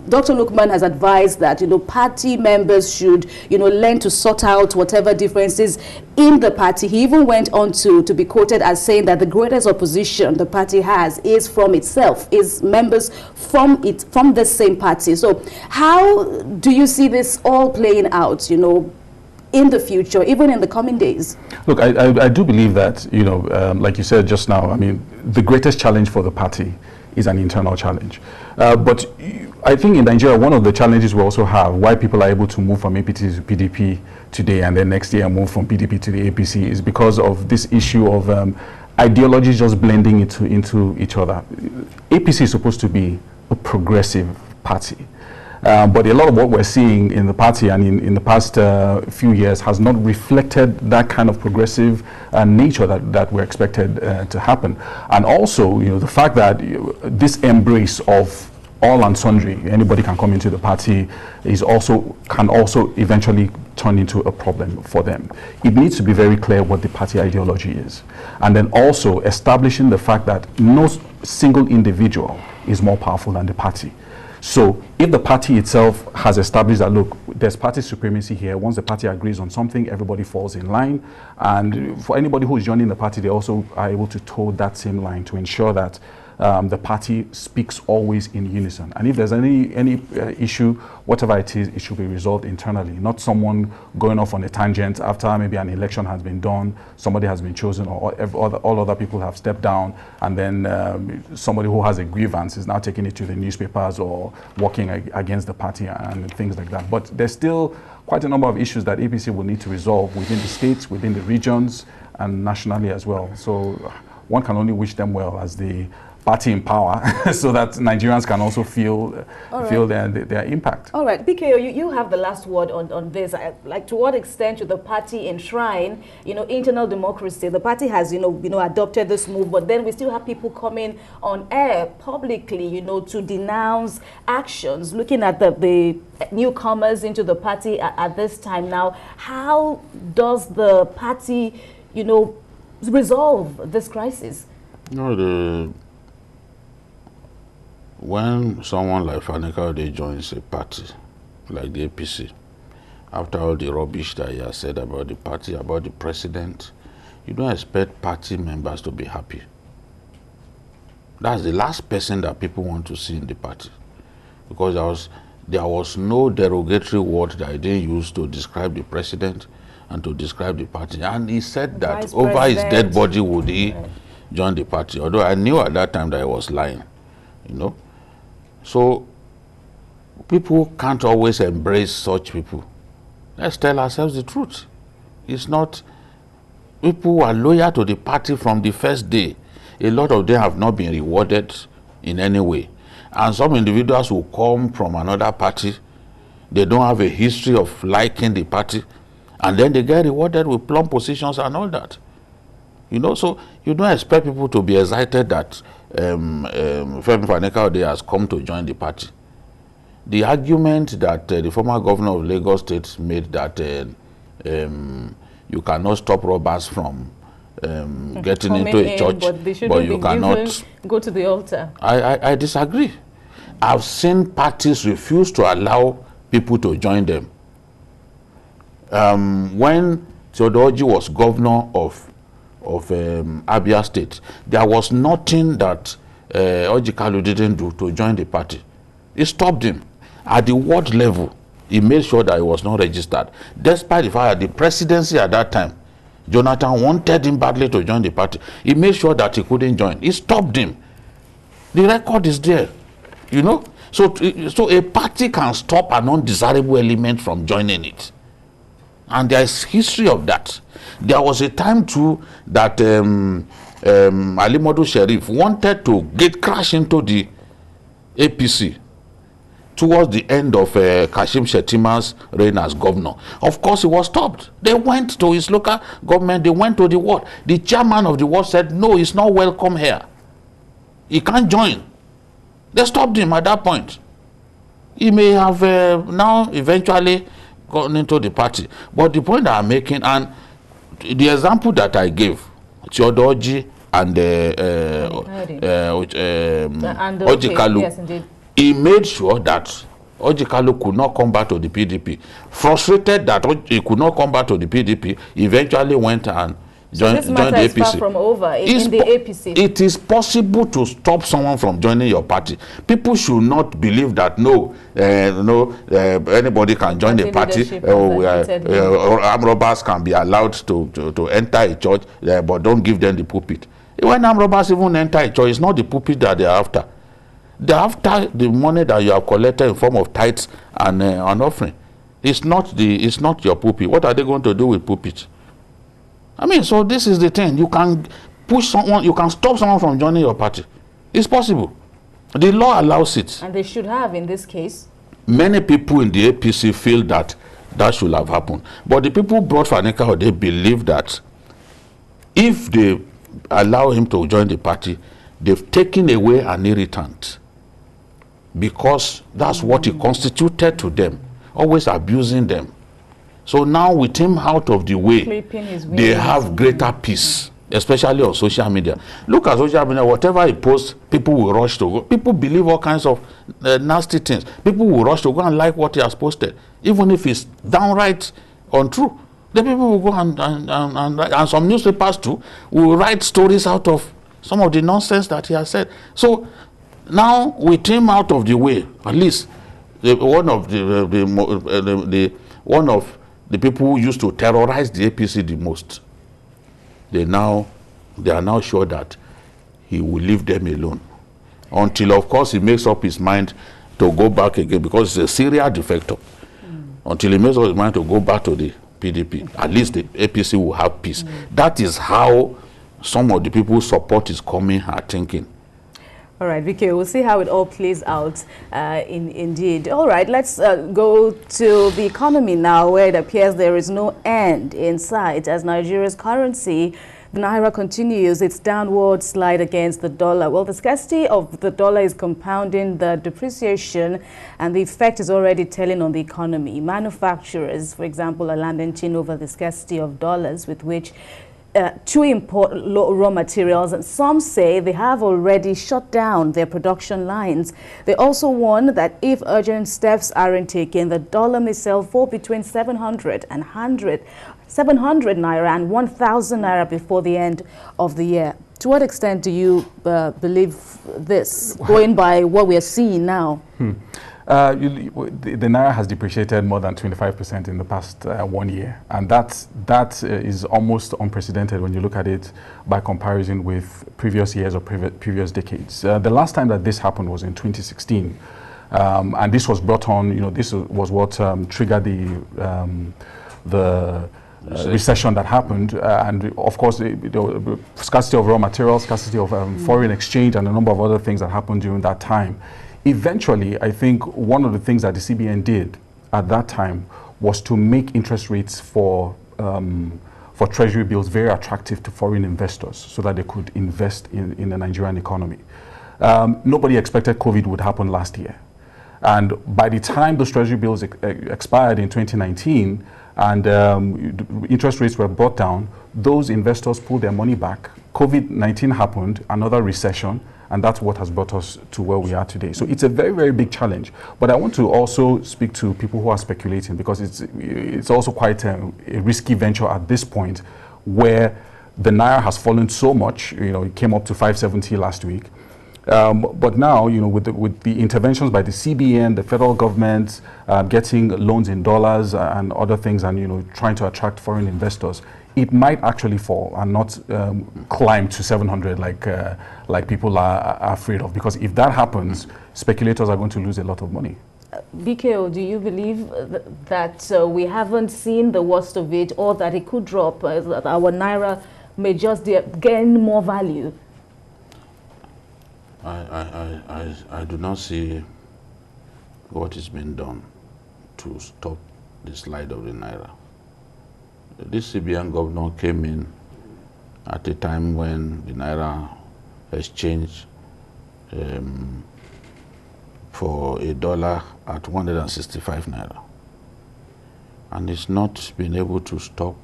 S5: Dr. Lukman has advised that party members should learn to sort out whatever differences in the party. He even went on to be quoted as saying that the greatest opposition the party has is from itself, is members from the same party. So how do you see this all playing out, in the future, even in the coming days?
S3: Look, I do believe that, like you said just now, I mean, the greatest challenge for the party is an internal challenge. But I think in Nigeria, one of the challenges we also have, why people are able to move from APC to PDP today and then next year move from PDP to the APC, is because of this issue of ideologies just blending into each other. APC is supposed to be a progressive party. But a lot of what we're seeing in the party and in the past few years has not reflected that kind of progressive nature that we're expected to happen. And also, the fact that this embrace of all and sundry, anybody can come into the party, can also eventually turn into a problem for them. It needs to be very clear what the party ideology is. And then also establishing the fact that no single individual is more powerful than the party. So if the party itself has established that, look, there's party supremacy here, once the party agrees on something, everybody falls in line. And for anybody who is joining the party, they also are able to toe that same line to ensure that the party speaks always in unison. And if there's any issue, whatever it is, it should be resolved internally, not someone going off on a tangent after maybe an election has been done, somebody has been chosen, or all other people have stepped down, and then somebody who has a grievance is now taking it to the newspapers or working against the party and things like that. But there's still quite a number of issues that APC will need to resolve within the states, within the regions, and nationally as well. So one can only wish them well as the party in power so that Nigerians can also feel their impact.
S5: All right, BKO, you have the last word on this. Like, to what extent should the party enshrine, internal democracy? The party has, adopted this move, but then we still have people coming on air publicly, to denounce actions, looking at the newcomers into the party at this time now. How does the party, resolve this crisis?
S2: When someone like Fani-Kayode joins a party, like the APC, after all the rubbish that he has said about the party, about the president, you don't expect party members to be happy. That's the last person that people want to see in the party. Because there was no derogatory word that he didn't use to describe the president and to describe the party. And he said that over his dead body would he join the party. Although I knew at that time that he was lying, So people can't always embrace such people. Let's tell ourselves the truth. It's not, people who are loyal to the party from the first day. A lot of them have not been rewarded in any way. And some individuals who come from another party, they don't have a history of liking the party, and then they get rewarded with plum positions and all that. So you don't expect people to be excited that Femi Fani-Kayode has come to join the party. The argument that the former governor of Lagos State made that you cannot stop robbers from getting into a church, but you cannot
S1: go to the altar.
S2: I disagree. I've seen parties refuse to allow people to join them. When Theodoji was governor of Abia State, there was nothing that Orji Kalu didn't do to join the party. He stopped him. At the ward level, he made sure that he was not registered. Despite the fact that the presidency at that time, Jonathan wanted him badly to join the party. He made sure that he couldn't join. He stopped him. The record is there, you know. So a party can stop an undesirable element from joining it. And there is history of that. There was a time too that Ali Modu Sheriff wanted to crash into the APC towards the end of Kashim Shettima's reign as governor. Of course, he was stopped. They went to his local government, they went to the ward. The chairman of the ward said, no, he's not welcome here. He can't join. They stopped him at that point. He may have now eventually gone into the party. But the point that I'm making, and the example that I gave, Theodoji and Orji Kalu,
S1: yes, indeed.
S2: He made sure that Orji Kalu could not come back to the PDP. Frustrated that he could not come back to the PDP, eventually went and joined the APC.
S1: Is far from over in the APC.
S2: It is possible to stop someone from joining your party. People should not believe that anybody can join the party. Armed robbers can be allowed to enter a church, but don't give them the pulpit. When armed robbers even enter a church, it's not the pulpit that they're after. They're after the money that you have collected in form of tithes and an offering. It's not your pulpit. What are they going to do with pulpit? I mean, so this is the thing. You can push someone, you can stop someone from joining your party. It's possible. The law allows it.
S1: And they should have in this case.
S2: Many people in the APC feel that should have happened. But the people who brought Fani-Kayode, they believe that if they allow him to join the party, they've taken away an irritant. Because that's what he constituted to them, always abusing them. So now with him out of the way, they have greater peace, especially on social media. Look at social media, whatever he posts, people will rush to go. People believe all kinds of nasty things. People will rush to go and like what he has posted, even if it's downright untrue. The people will go and some newspapers too will write stories out of some of the nonsense that he has said. So now with him out of the way, at least one of the people who used to terrorize the APC the most, they are now sure that he will leave them alone until, of course, he makes up his mind to go back again, because he's a serial defector. Until he makes up his mind to go back to the PDP, at least the APC will have peace. That is how some of the people who support his coming are thinking.
S1: All right, Vicky, we'll see how it all plays out indeed. All right, let's go to the economy now, where it appears there is no end in sight as Nigeria's currency, the Naira, continues its downward slide against the dollar. Well, the scarcity of the dollar is compounding the depreciation, and the effect is already telling on the economy. Manufacturers, for example, are lamenting over the scarcity of dollars with which to import raw materials, and some say they have already shut down their production lines. They also warn that if urgent steps aren't taken, the dollar may sell for between 700 Naira and 1,000 Naira before the end of the year. To what extent do you believe this, going by what we are seeing now?
S3: The Naira has depreciated more than 25% in the past 1 year, and that is almost unprecedented when you look at it by comparison with previous years or previous decades. The last time that this happened was in 2016, and this was brought on, this was what triggered the recession that happened, and of course the scarcity of raw materials, scarcity of foreign exchange, and a number of other things that happened during that time. Eventually, I think one of the things that the CBN did at that time was to make interest rates for for treasury bills very attractive to foreign investors so that they could invest in the Nigerian economy. Nobody expected COVID would happen last year. And by the time those treasury bills expired in 2019 and interest rates were brought down, those investors pulled their money back. COVID-19 happened, another recession, and that's what has brought us to where we are today. So it's a very, very big challenge. But I want to also speak to people who are speculating, because it's also quite a risky venture at this point, where the Naira has fallen so much. You know, it came up to 570 last week. But now, you know, with the interventions by the CBN, the federal government, getting loans in dollars and other things, and, you know, trying to attract foreign investors, it might actually fall and not climb to 700 like people are afraid of. Because if that happens, speculators are going to lose a lot of money.
S5: BKO, do you believe that we haven't seen the worst of it, or that it could drop, that our Naira may just gain more value?
S2: I do not see what is being done to stop the slide of the Naira. This CBN governor came in at a time when the Naira exchange for $1 at 165 Naira. And it's not been able to stop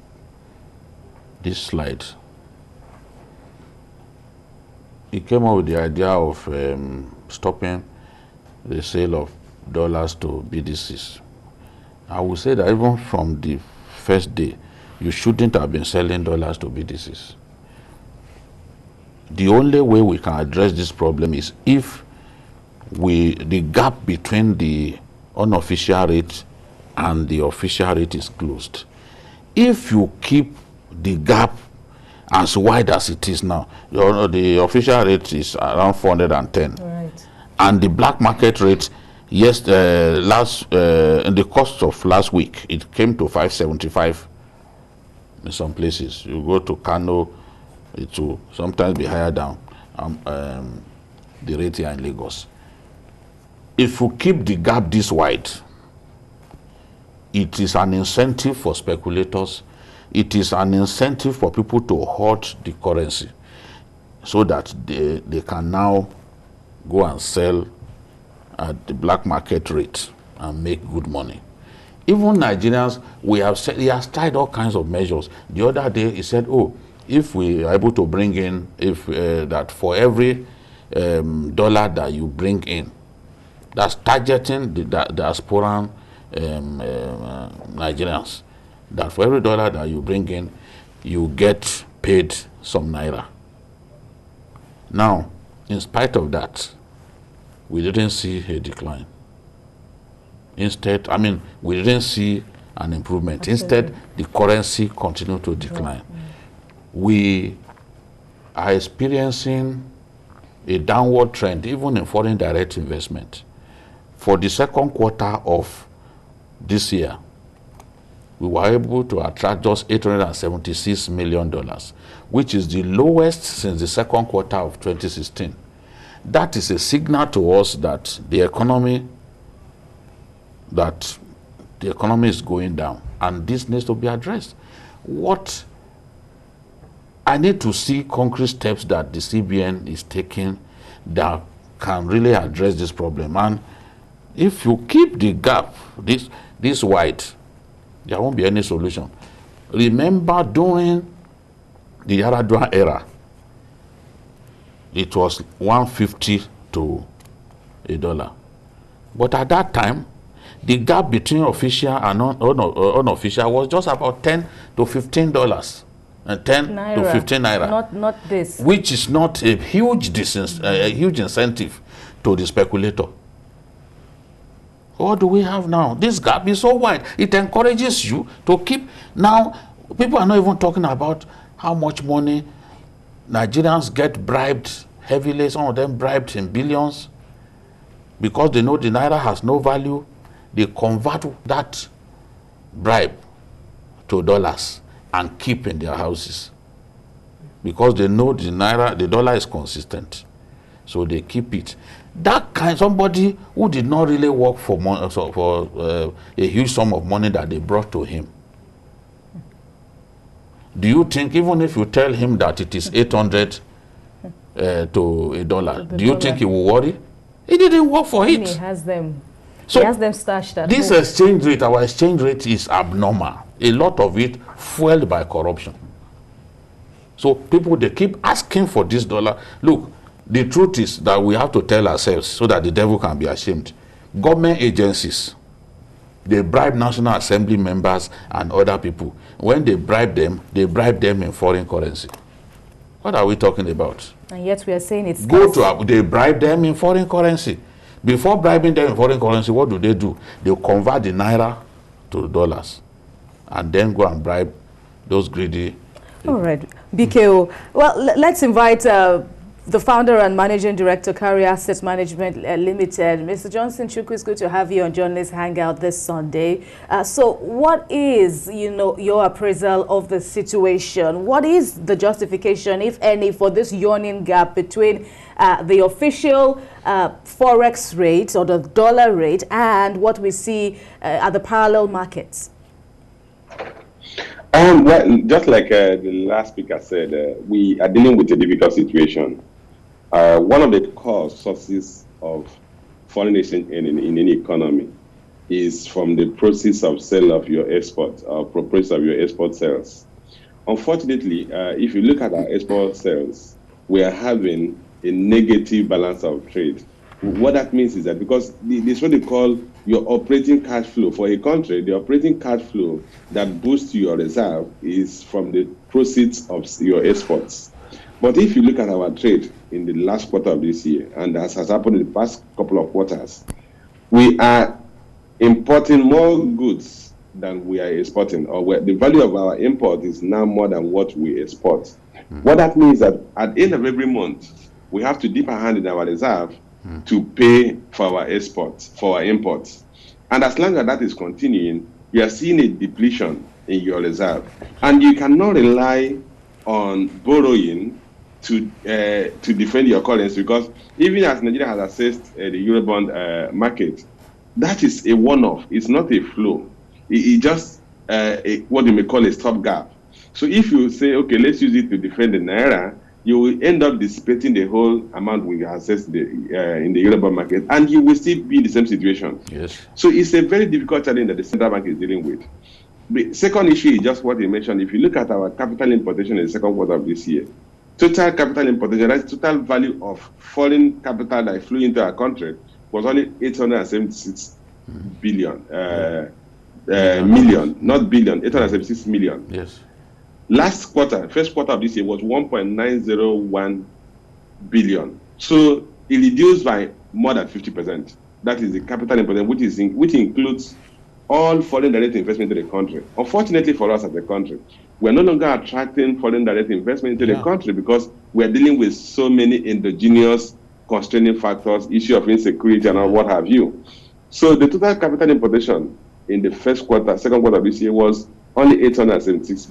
S2: this slide. He came up with the idea of stopping the sale of dollars to BDCs. I would say that even from the first day, you shouldn't have been selling dollars to BDCs. The only way we can address this problem is if the gap between the unofficial rate and the official rate is closed. If you keep the gap as wide as it is now, the official rate is around 410.
S5: Right.
S2: And the black market rate, yes, in the cost of last week, it came to 575 in some places. You go to Kano, it will sometimes be higher down, the rate here in Lagos. If you keep the gap this wide, it is an incentive for speculators. It is an incentive for people to hoard the currency so that they can now go and sell at the black market rate and make good money. Even Nigerians, he has tried all kinds of measures. The other day he said, oh, if we are able to bring in, that for every dollar that you bring in, that's targeting the diasporan Nigerians, that for every dollar that you bring in, you get paid some Naira. Now, in spite of that, we didn't see a decline. Instead, we didn't see an improvement. Absolutely. Instead, the currency continued to decline. We are experiencing a downward trend, even in foreign direct investment. For the second quarter of this year, we were able to attract just $876 million, which is the lowest since the second quarter of 2016. That is a signal to us that the economy is going down, and this needs to be addressed. What I need to see concrete steps that the CBN is taking that can really address this problem. And if you keep the gap this wide, there won't be any solution. Remember, during the Yaradua era, it was 150 to $1. But at that time, the gap between official and unofficial was just about $10 to $15, and 10 Naira, to 15 Naira.
S5: Not this.
S2: Which is not a huge incentive to the speculator. What do we have now? This gap is so wide. It encourages you to keep. Now, people are not even talking about how much money Nigerians get bribed heavily. Some of them bribed in billions. Because they know the Naira has no value, they convert that bribe to dollars and keep in their houses. Because they know the dollar is consistent. So they keep it. That kind, somebody who did not really work for money, for a huge sum of money that they brought to him. Do you think, even if you tell him that it is 800 to a dollar, do you think he will worry? He didn't work for it.
S1: He has them.
S2: So
S1: he has them stashed at
S2: this
S1: home.
S2: exchange rate, our exchange rate is abnormal. A lot of it fueled by corruption. So people, they keep asking for this dollar. Look, the truth is that we have to tell ourselves so that the devil can be ashamed. Government agencies, they bribe National Assembly members and other people. When they bribe them in foreign currency. What are we talking about?
S1: And yet we are saying it's
S2: they bribe them in foreign currency. Before bribing them in foreign currency, what do? They convert the naira to dollars and then go and bribe those greedy people.
S1: All right, BKO. Well, let's invite the founder and managing director, Carry Asset Management Limited. Mr. Johnson Chukwu, it's good to have you on Journalist Hangout this Sunday. So what is, your appraisal of the situation? What is the justification, if any, for this yawning gap between the official forex rate or the dollar rate and what we see at the parallel markets?
S10: Well, just like the last speaker said, we are dealing with a difficult situation. One of the core sources of foreign exchange in any economy is from the process of sale of your export, or process of your export sales. Unfortunately, if you look at our export sales, we are having a negative balance of trade. What that means is that because this is what they call your operating cash flow for a country, the operating cash flow that boosts your reserve is from the proceeds of your exports. But if you look at our trade in the last quarter of this year, and as has happened in the past couple of quarters, we are importing more goods than we are exporting, or the value of our import is now more than what we export. What that means that at the end of every month, we have to dip our hand in our reserve to pay for our exports, for our imports. And as long as that is continuing, you are seeing a depletion in your reserve. And you cannot rely on borrowing to defend your currency, because even as Nigeria has assessed the Eurobond market, that is a one-off. It's not a flow. It's just what you may call a stopgap. So if you say, okay, let's use it to defend the Naira, you will end up dissipating the whole amount we assessed in the Eurobond market, and you will still be in the same situation.
S2: Yes.
S10: So it's a very difficult challenge that the central bank is dealing with. The second issue is just what you mentioned. If you look at our capital importation in the second quarter of this year, total capital importation, that's total value of foreign capital that flew into our country, was only 876 billion, million, not billion, 876 million.
S2: Yes.
S10: Last quarter, first quarter of this year, was 1.901 billion. So it reduced by more than 50%. That is the capital importation, which includes all foreign direct investment into the country. Unfortunately for us as a country, we are no longer attracting foreign direct investment into the country because we are dealing with so many endogenous constraining factors, issue of insecurity and what have you. So the total capital importation in the second quarter of this year was only 876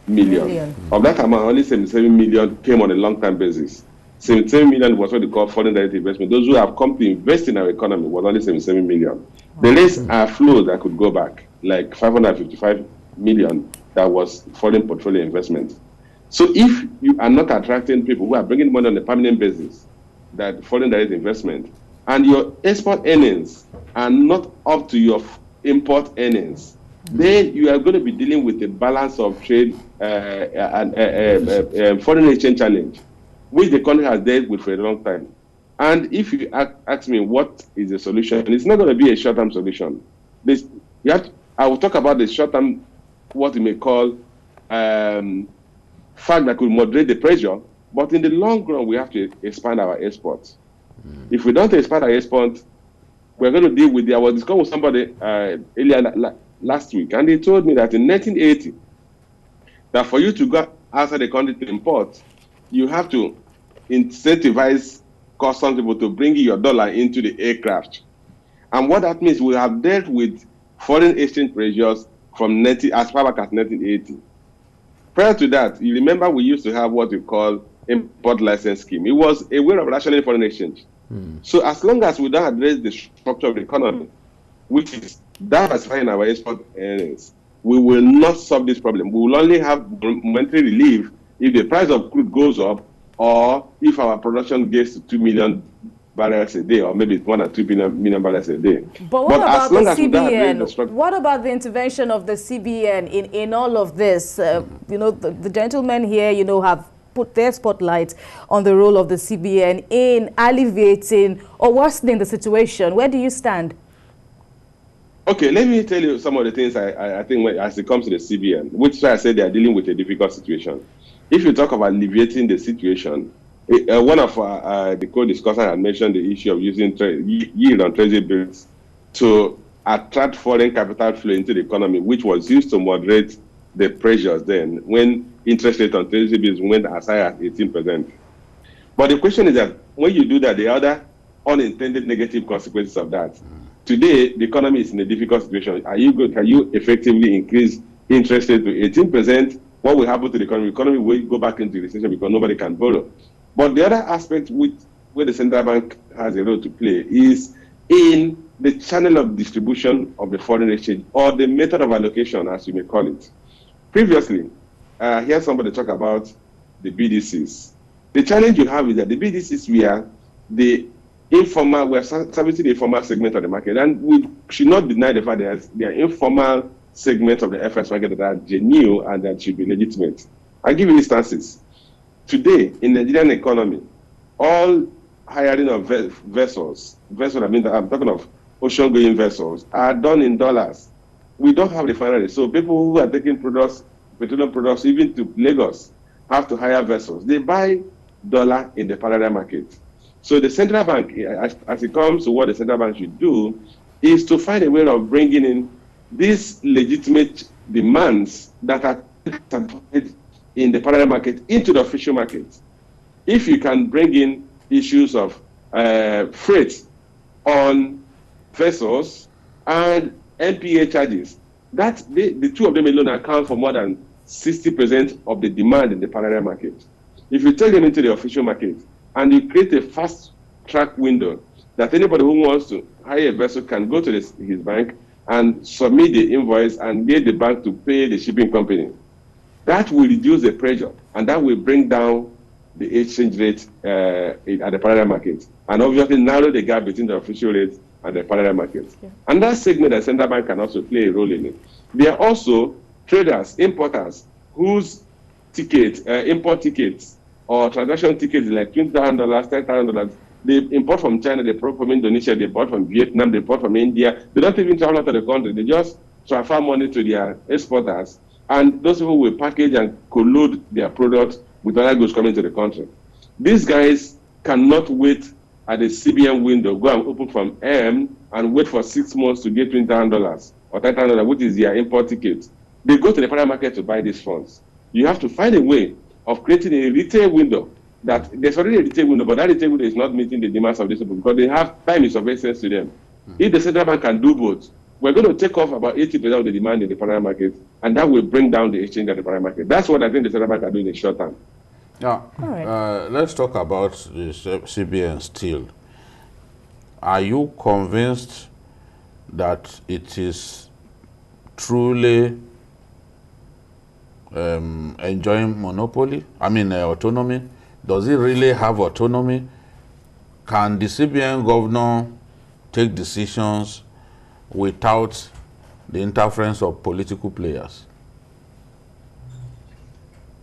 S10: million. Of that amount, only 77 million came on a long-term basis. 77 million was what they call foreign direct investment. Those who have come to invest in our economy was only 77 million. The rest are flows that could go back, like 555 million that was foreign portfolio investment. So if you are not attracting people who are bringing money on a permanent basis, that foreign direct investment, and your export earnings are not up to your import earnings, then you are going to be dealing with a balance of trade and foreign exchange challenge, which the country has dealt with for a long time. And if you ask me what is the solution, it's not going to be a short-term solution. I will talk about the short-term, what you may call fact that could moderate the pressure, but in the long run, we have to expand our exports. If we don't expand our exports, we're going to deal with I was discussing with somebody earlier last week, and they told me that in 1980, that for you to go outside the country to import, you have to incentivize customs people to bring your dollar into the aircraft. And what that means, we have dealt with foreign exchange pressures from as far back as 1980. Prior to that, you remember we used to have what we call import license scheme. It was a way of rationing foreign exchange. So as long as we don't address the structure of the economy, which is diversifying our export earnings, we will not solve this problem. We will only have momentary relief if the price of crude goes up, or if our production gets to 2 million barrels a day, or maybe 1 or 2 million barrels a day.
S1: But what about the CBN? What about the intervention of the CBN in all of this? You know, the gentlemen here, you know, have put their spotlight on the role of the CBN in alleviating or worsening the situation. Where do you stand?
S10: Okay, let me tell you some of the things I think as it comes to the CBN, which I say they are dealing with a difficult situation. If you talk about alleviating the situation, one of the co-discussants had mentioned the issue of using yield on treasury bills to attract foreign capital flow into the economy, which was used to moderate the pressures then when interest rate on treasury bills went as high as 18%. But the question is that when you do that, the other unintended negative consequences of that. Today, the economy is in a difficult situation. Can you effectively increase interest rate to 18%? What will happen to the economy? The economy will go back into recession because nobody can borrow. But the other aspect where the central bank has a role to play is in the channel of distribution of the foreign exchange, or the method of allocation, as you may call it. Previously, I heard somebody talk about the BDCs. The challenge you have is that the BDCs were we're servicing the informal segment of the market, and we should not deny the fact that there are informal segments of the FX market that are genuine and that should be legitimate. I'll give you instances. Today, in the Nigerian economy, all hiring of vessels, I mean, I'm talking of ocean-going vessels, are done in dollars. We don't have refineries, so people who are taking petroleum products, even to Lagos, have to hire vessels. They buy dollar in the parallel market. So the central bank, as it comes to what the central bank should do, is to find a way of bringing in these legitimate demands that are in the parallel market into the official market. If you can bring in issues of freight on vessels and NPA charges, that the two of them alone account for more than 60% of the demand in the parallel market. If you take them into the official market and you create a fast track window that anybody who wants to hire a vessel can go to his bank and submit the invoice and get the bank to pay the shipping company, that will reduce the pressure and that will bring down the exchange rate at the parallel market, and obviously narrow the gap between the official rate and the parallel market. Yeah. And that segment, the central bank can also play a role in it. There are also traders, importers, whose import tickets or transaction tickets like $20,000, $10,000, they import from China, they import from Indonesia, they import from Vietnam, they import from India. They don't even travel out of the country. They just transfer money to their exporters, and those people will package and collude their products with other goods coming to the country. These guys cannot wait at the CBN window, go and open from M and wait for 6 months to get $20,000 or $10,000, which is their import ticket. They go to the parallel market to buy these funds. You have to find a way of creating a retail window. That there's already a retail window, but that retail window is not meeting the demands of these people because they have time is of essence to them. If the central bank can do both, we're going to take off about 80% of the demand in the parallel market, and that will bring down the exchange at the parallel market. That's what I think the central bank can do in the short term.
S2: Now, let's talk about the CBN still. Are you convinced that it is truly enjoying monopoly? I mean, autonomy? Does it really have autonomy? Can the CBN governor take decisions without the interference of political players?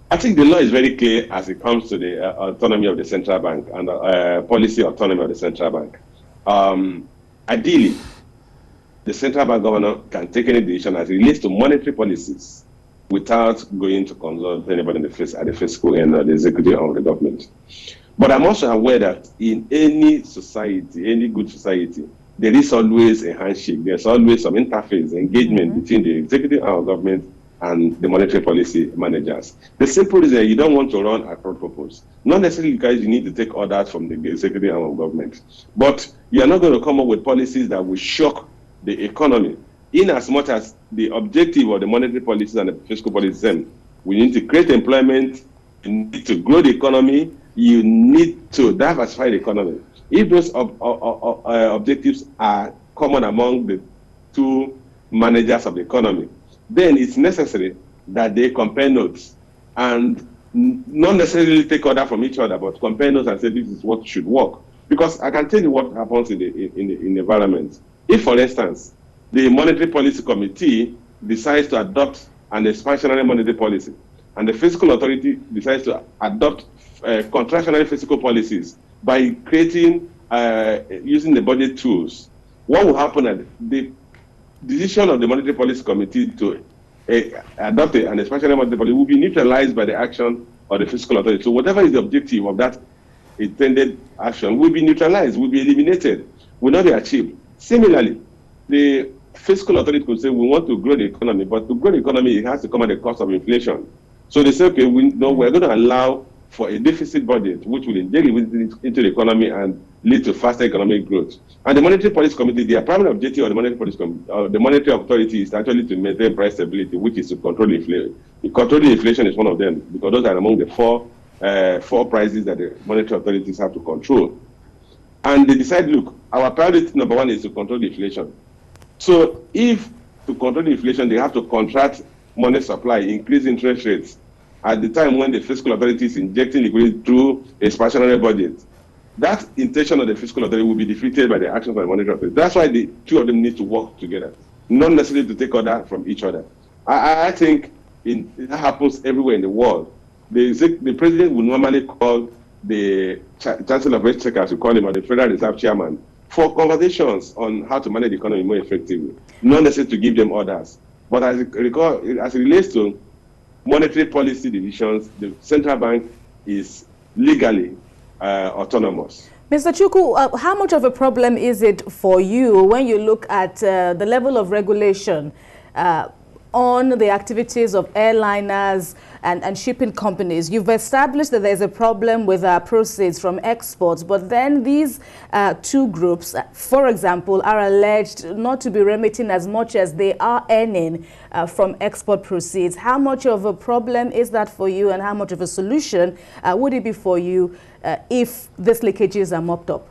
S10: I think the law is very clear as it comes to the autonomy of the central bank and policy autonomy of the central bank. Ideally, the central bank governor can take any decision as it relates to monetary policies without going to consult anybody at the fiscal end or the executive arm of the government. But I'm also aware that in any society, any good society, there is always a handshake. There's always some interface, engagement between the executive arm of government and the monetary policy managers. The simple reason is you don't want to run at purpose. Not necessarily because you need to take orders from the executive arm of government, but you're not going to come up with policies that will shock the economy. In as much as the objective of the monetary policies and the fiscal policies, we need to create employment, you need to grow the economy, you need to diversify the economy. If those objectives are common among the two managers of the economy, then it's necessary that they compare notes and not necessarily take order from each other, but compare notes and say this is what should work. Because I can tell you what happens in the environment. If, for instance, the Monetary Policy Committee decides to adopt an expansionary monetary policy, and the Fiscal Authority decides to adopt contractionary fiscal policies by creating, using the budget tools, what will happen at the decision of the Monetary Policy Committee to adopt an expansionary monetary policy will be neutralized by the action of the Fiscal Authority. So whatever is the objective of that intended action will be neutralized, will be eliminated, will not be achieved. Similarly, the Fiscal Authority could say we want to grow the economy, but to grow the economy, it has to come at the cost of inflation. So they say, okay, we're going to allow for a deficit budget, which will inject into the economy and lead to faster economic growth. And the Monetary Policy Committee, their primary objective of the Monetary Policy the Monetary Authority is actually to maintain price stability, which is to control inflation. Controlling inflation is one of them, because those are among the four prices that the monetary authorities have to control. And they decide, look, our priority number one is to control the inflation. So if to control the inflation, they have to contract money supply, increase interest rates at the time when the fiscal authority is injecting liquidity through a expansionary budget, that intention of the fiscal authority will be defeated by the actions of the monetary authority. That's why the two of them need to work together, not necessarily to take order from each other. I think it happens everywhere in the world. The president will normally call the chancellor of exchequer, we call him, or the Federal Reserve chairman, for conversations on how to manage the economy more effectively, not necessarily to give them orders. But as it relates to monetary policy decisions, the central bank is legally autonomous.
S1: Mr. Chukwu, how much of a problem is it for you when you look at the level of regulation on the activities of airliners and shipping companies? You've established that there's a problem with proceeds from exports, but then these two groups, for example, are alleged not to be remitting as much as they are earning from export proceeds. How much of a problem is that for you, and how much of a solution would it be for you if these leakages are mopped up?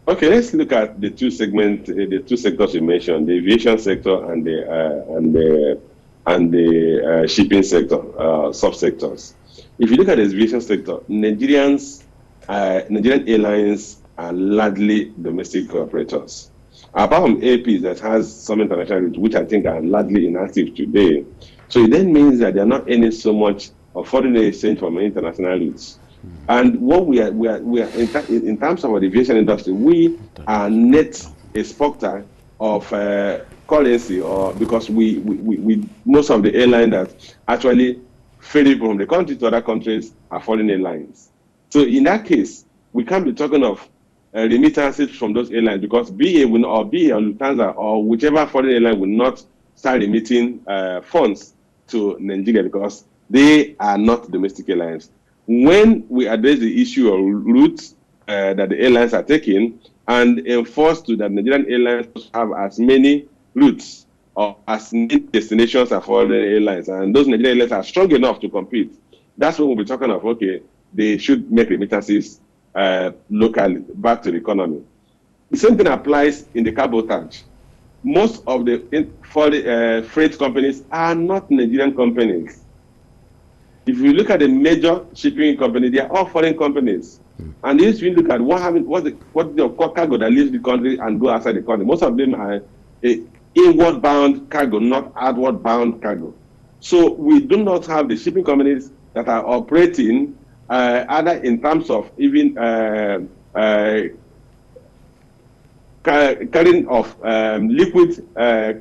S10: Okay, let's look at the two segments, the two sectors you mentioned: the aviation sector and the shipping sector, subsectors. If you look at the aviation sector, Nigerian airlines are largely domestic operators. Apart from APs that has some international routes, which I think are largely inactive today, so it then means that they are not earning so much of foreign exchange from international routes. And what we are in terms of our aviation industry, we are net exporter of currency, or because we most of the airlines that actually ferry from the country to other countries are foreign airlines. So in that case, we can't be talking of remittances from those airlines, because BA or Lufthansa or whichever foreign airline will not start remitting funds to Nigeria because they are not domestic airlines. When we address the issue of routes that the airlines are taking and enforce to that Nigerian airlines have as many routes or as many destinations as foreign airlines, and those Nigerian airlines are strong enough to compete, that's when we'll be talking of, okay, they should make remittances locally back to the economy. The same thing applies in the cabotage. Most of the freight companies are not Nigerian companies. If you look at the major shipping companies, they are all foreign companies. And if you look at what the cargo that leaves the country and go outside the country, most of them are inward bound cargo, not outward bound cargo. So we do not have the shipping companies that are operating either in terms of even carrying of liquid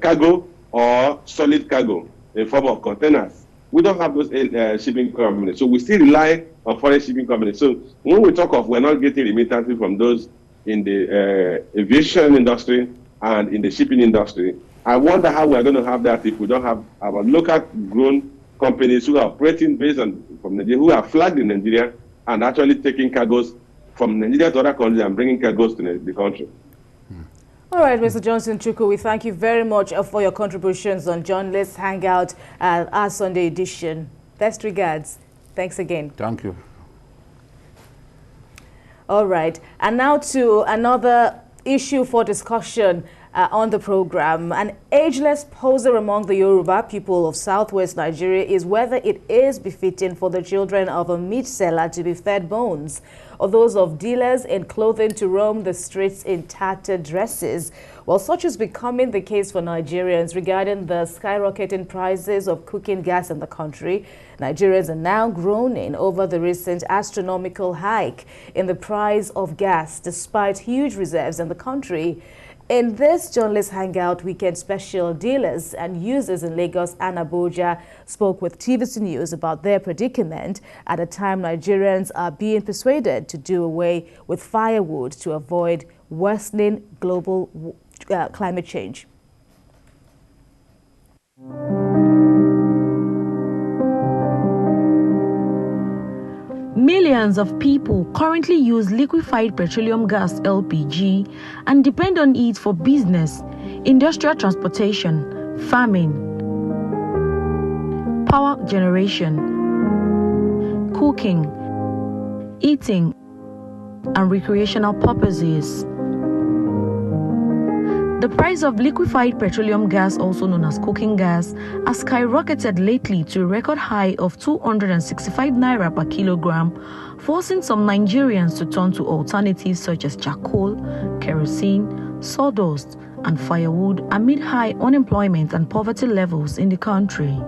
S10: cargo or solid cargo in form of containers. We don't have those shipping companies, so we still rely on foreign shipping companies. So when we talk of we're not getting remittances from those in the aviation industry and in the shipping industry, I wonder how we're going to have that if we don't have our local grown companies who are operating based on from Nigeria, who are flagged in Nigeria and actually taking cargoes from Nigeria to other countries and bringing cargoes to the country.
S1: All right, Mr. Johnson Chukwu, we thank you very much for your contributions on Journalists Hangout at our Sunday edition. Best regards. Thanks again.
S2: Thank you.
S1: All right, and now to another issue for discussion. On the program, an ageless poser among the Yoruba people of southwest Nigeria is whether it is befitting for the children of a meat seller to be fed bones, or those of dealers in clothing to roam the streets in tattered dresses. Well, such is becoming the case for Nigerians regarding the skyrocketing prices of cooking gas in the country. Nigerians are now groaning over the recent astronomical hike in the price of gas, despite huge reserves in the country. In this journalist hangout weekend special, dealers and users in Lagos and Abuja spoke with TVC News about their predicament at a time Nigerians are being persuaded to do away with firewood to avoid worsening global climate change.
S11: Millions of people currently use liquefied petroleum gas (LPG) and depend on it for business, industrial transportation, farming, power generation, cooking, eating, and recreational purposes. The price of liquefied petroleum gas, also known as cooking gas, has skyrocketed lately to a record high of 265 naira per kilogram, forcing some Nigerians to turn to alternatives such as charcoal, kerosene, sawdust, and firewood amid high unemployment and poverty levels in the country.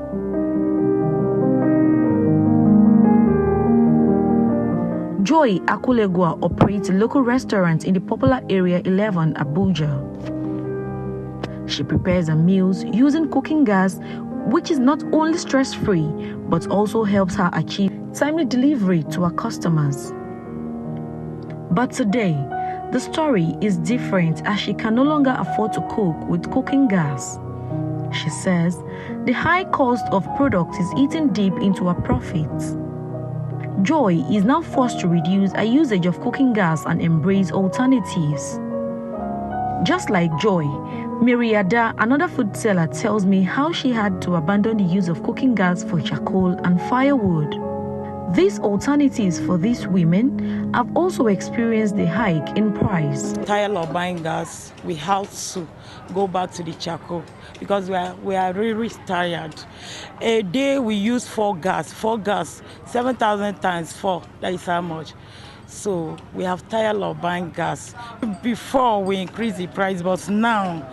S11: Joy Akulegua operates a local restaurant in the popular Area 11, Abuja. She prepares her meals using cooking gas, which is not only stress-free, but also helps her achieve timely delivery to her customers. But today, the story is different as she can no longer afford to cook with cooking gas. She says the high cost of products is eating deep into her profits. Joy is now forced to reduce her usage of cooking gas and embrace alternatives. Just like Joy, Miriada, another food seller, tells me how she had to abandon the use of cooking gas for charcoal and firewood. These alternatives for these women have also experienced the hike in price.
S12: Tired of buying gas, we have to go back to the charcoal because we are really tired. A day we use 4 gas, 7,000 times 4, that is how much. So we have tired of buying gas. Before we increase the price, but now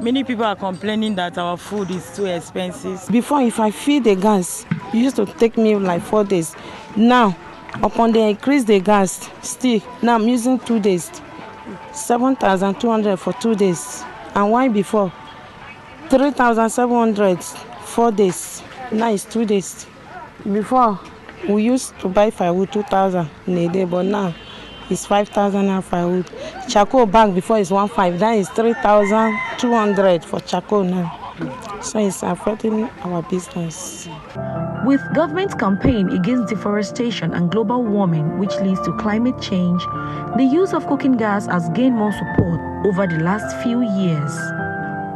S12: many people are complaining that our food is too expensive.
S13: Before, if I fill the gas, it used to take me like 4 days. Now, upon the increase the gas, still, now I'm using 2 days. 7,200 for 2 days. And why before? 3,700, 4 days. Now it's 2 days. Before, we used to buy firewood 2,000 in a day, but now it's 5,000 now firewood. Charcoal bag before is 1,500, that is 3,200 for charcoal now. So it's affecting our business.
S11: With government campaign against deforestation and global warming, which leads to climate change, the use of cooking gas has gained more support over the last few years.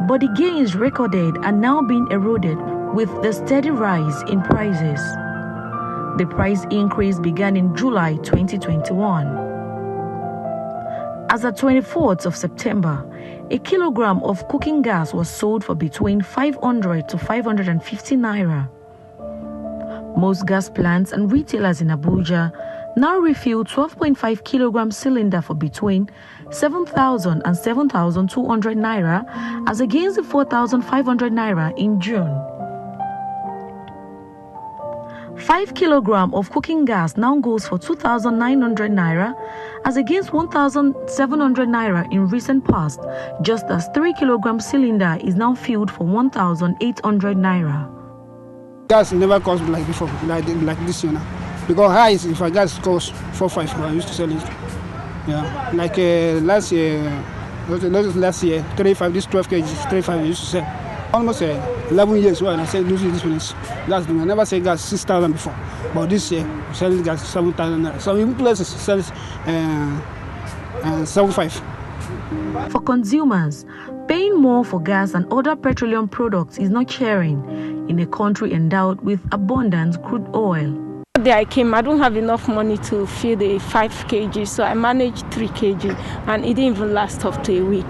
S11: But the gains recorded are now being eroded with the steady rise in prices. The price increase began in July 2021. As of 24th of September, a kilogram of cooking gas was sold for between 500 to 550 naira. Most gas plants and retailers in Abuja now refill 12.5 kilogram cylinder for between 7,000 and 7,200 naira, as against the 4,500 naira in June. 5 kilogram of cooking gas now goes for 2,900 naira, as against 1,700 naira in recent past, just as 3 kilogram cylinder is now filled for 1,800 naira.
S14: Gas never cost like before, like this year now. Because high, if a gas costs 4-5, I used to sell it. Yeah, like last year, 35, this 12 kg, 35 I used to sell. Almost 11 years when I said losing this place. Last time I never said gas 6,000 before, but this year we're selling gas 7,000. So in places sells 7.5.
S11: For consumers, paying more for gas and other petroleum products is not sharing in a country endowed with abundant crude oil.
S13: The day I came, I don't have enough money to fill the 5 kg, so I managed 3 kg, and it didn't even last up to a week.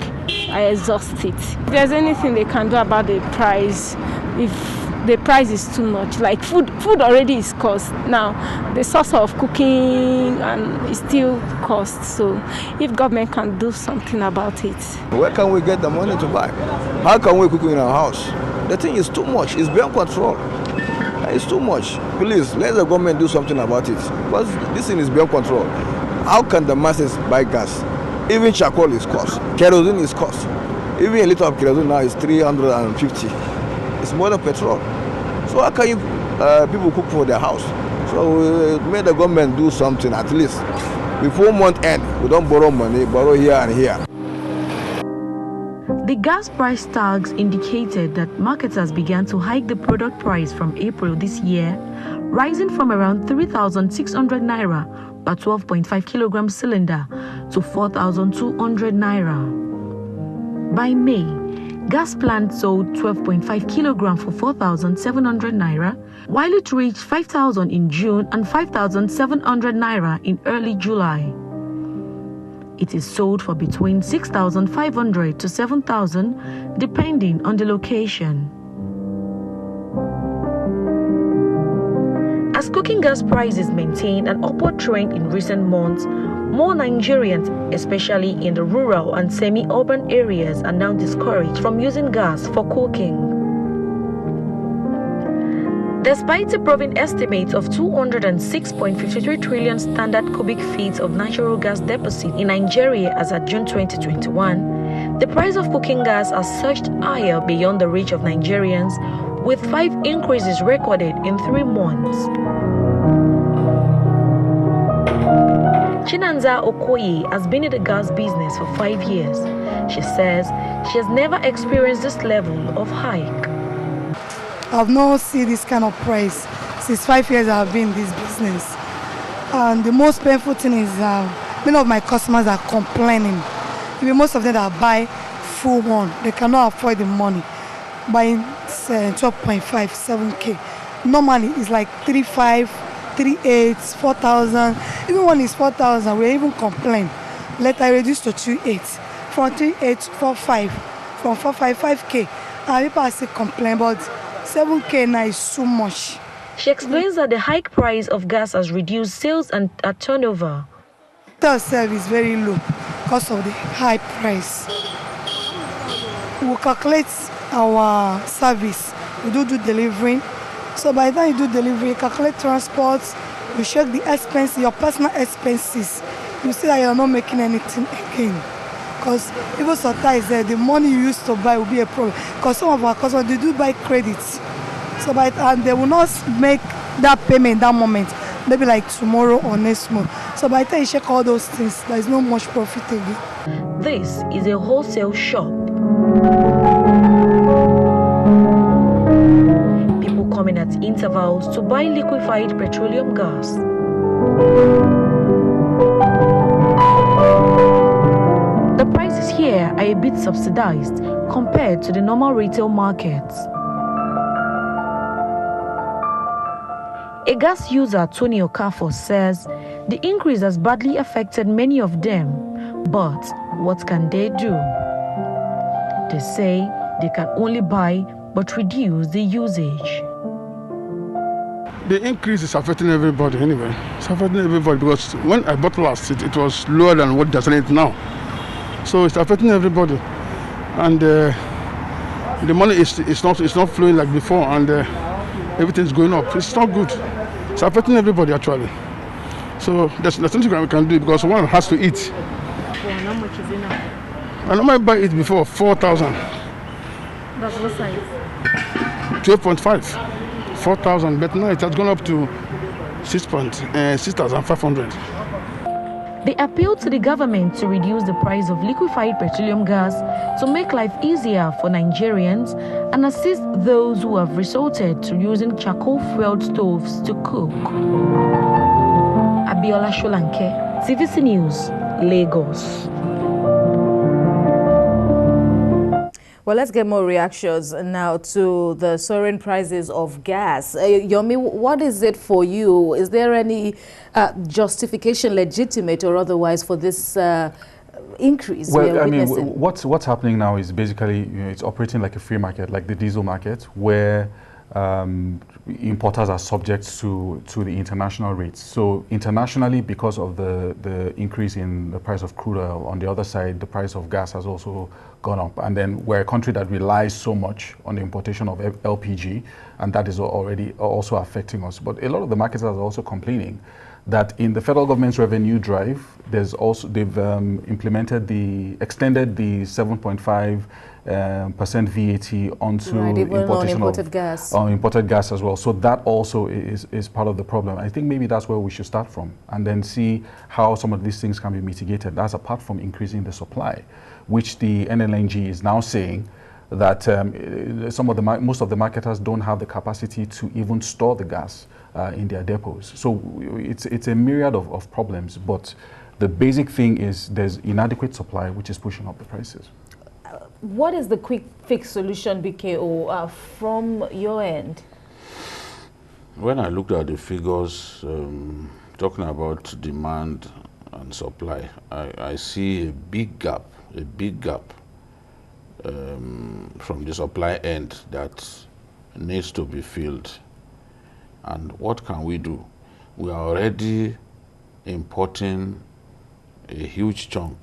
S13: I exhausted. If there's anything they can do about the price, if the price is too much, like food already is cost. Now, the source of cooking and is still cost. So, if government can do something about it.
S15: Where can we get the money to buy? How can we cook in our house? The thing is too much. It's beyond control. It's too much. Please, let the government do something about it. Because this thing is beyond control. How can the masses buy gas? Even charcoal is cost. Kerosene is cost. Even a liter of kerosene now is 350. It's more than petrol. So how can you people cook for their house? So may the government do something at least. Before month end, we don't borrow money, borrow here and here.
S11: The gas price tags indicated that marketers began to hike the product price from April this year, rising from around 3,600 naira per 12.5 kilogram cylinder to 4,200 naira. By May, gas plant sold 12.5 kilogram for 4,700 naira, while it reached 5,000 in June and 5,700 naira in early July. It is sold for between 6,500 to 7,000, depending on the location. As cooking gas prices maintain an upward trend in recent months, more Nigerians, especially in the rural and semi-urban areas, are now discouraged from using gas for cooking. Despite a proven estimate of 206.53 trillion standard cubic feet of natural gas deposit in Nigeria as at June 2021, the price of cooking gas has surged higher beyond the reach of Nigerians, with 5 increases recorded in 3 months. Chinanza Okoye has been in the gas business for 5 years. She says she has never experienced this level of hike.
S16: I've not seen this kind of price since 5 years I've been in this business. And the most painful thing is many of my customers are complaining. Even most of them that buy full one, they cannot afford the money. Buying 12.5, 7K. Normally it's like 3.5, 3.8, 4,000. Even when it's 4,000, we even complain. Later I reduce to 2.8, from 3.8 to 4.5, from 4.5, 5K. And people still complain, but 7K now is too much.
S11: She explains that the hike price of gas has reduced sales and turnover.
S16: The service is very low because of the high price. We calculate our service. We do delivery. So by the time you do delivery, you calculate transport, you check the expenses, your personal expenses. You see that you're not making anything again. Because even sometimes the money you used to buy will be a problem. Because some of our customers, they do buy credits. So by the time they will not make that payment that moment, maybe like tomorrow or next month. So by the time you check all those things, there is no much profit again.
S11: This is a wholesale shop. People come in at intervals to buy liquefied petroleum gas. The prices here are a bit subsidized compared to the normal retail markets. A gas user, Tony Okafor, says the increase has badly affected many of them, but what can they do? They say they can only buy but reduce the usage.
S14: The increase is affecting everybody anyway. It's affecting everybody because when I bought last, it was lower than what they're selling it now. So it's affecting everybody, and the money is not flowing like before, and everything's going up. It's not good. It's affecting everybody actually. So there's nothing we can do because one has to eat.
S13: How much is it now?
S14: I normally buy it before 4,000.
S13: That's what size?
S14: 12.5, 4,000. But now it has gone up to 6,500.
S11: They appealed to the government to reduce the price of liquefied petroleum gas to make life easier for Nigerians and assist those who have resorted to using charcoal-fueled stoves to cook. Abiola Sholanke, TVC News, Lagos.
S1: Well, let's get more reactions now to the soaring prices of gas. Yomi, what is it for you? Is there any justification, legitimate or otherwise, for this increase?
S3: Well, I mean, what's happening now is basically, it's operating like a free market, like the diesel market, where importers are subject to the international rates. So internationally, because of the increase in the price of crude oil, on the other side, the price of gas has also gone up. And then we're a country that relies so much on the importation of LPG, and that is already also affecting us. But a lot of the markets are also complaining that in the federal government's revenue drive, they've extended the 7.5% VAT onto imported
S1: gas.
S3: Imported gas as well. So that also is part of the problem. I think maybe that's where we should start from, and then see how some of these things can be mitigated. That's apart from increasing the supply, which the NLNG is now saying that most of the marketers don't have the capacity to even store the gas in their depots. So it's a myriad of problems, but the basic thing is there's inadequate supply, which is pushing up the prices.
S1: What is the quick fix solution, BKO, from your end?
S2: When I looked at the figures, talking about demand and supply, I see a big gap from the supply end that needs to be filled. And what can we do? We are already importing a huge chunk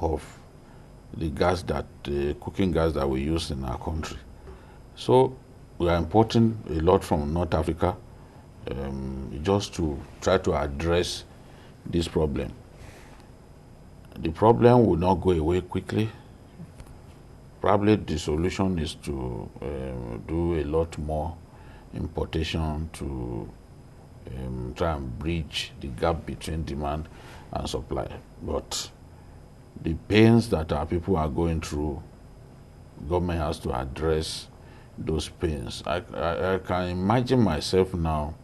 S2: of the gas the cooking gas that we use in our country. So we are importing a lot from North Africa just to try to address this problem. The problem will not go away quickly. Probably the solution is to do a lot more importation to try and bridge the gap between demand and supply. But the pains that our people are going through, government has to address those pains. I can imagine myself now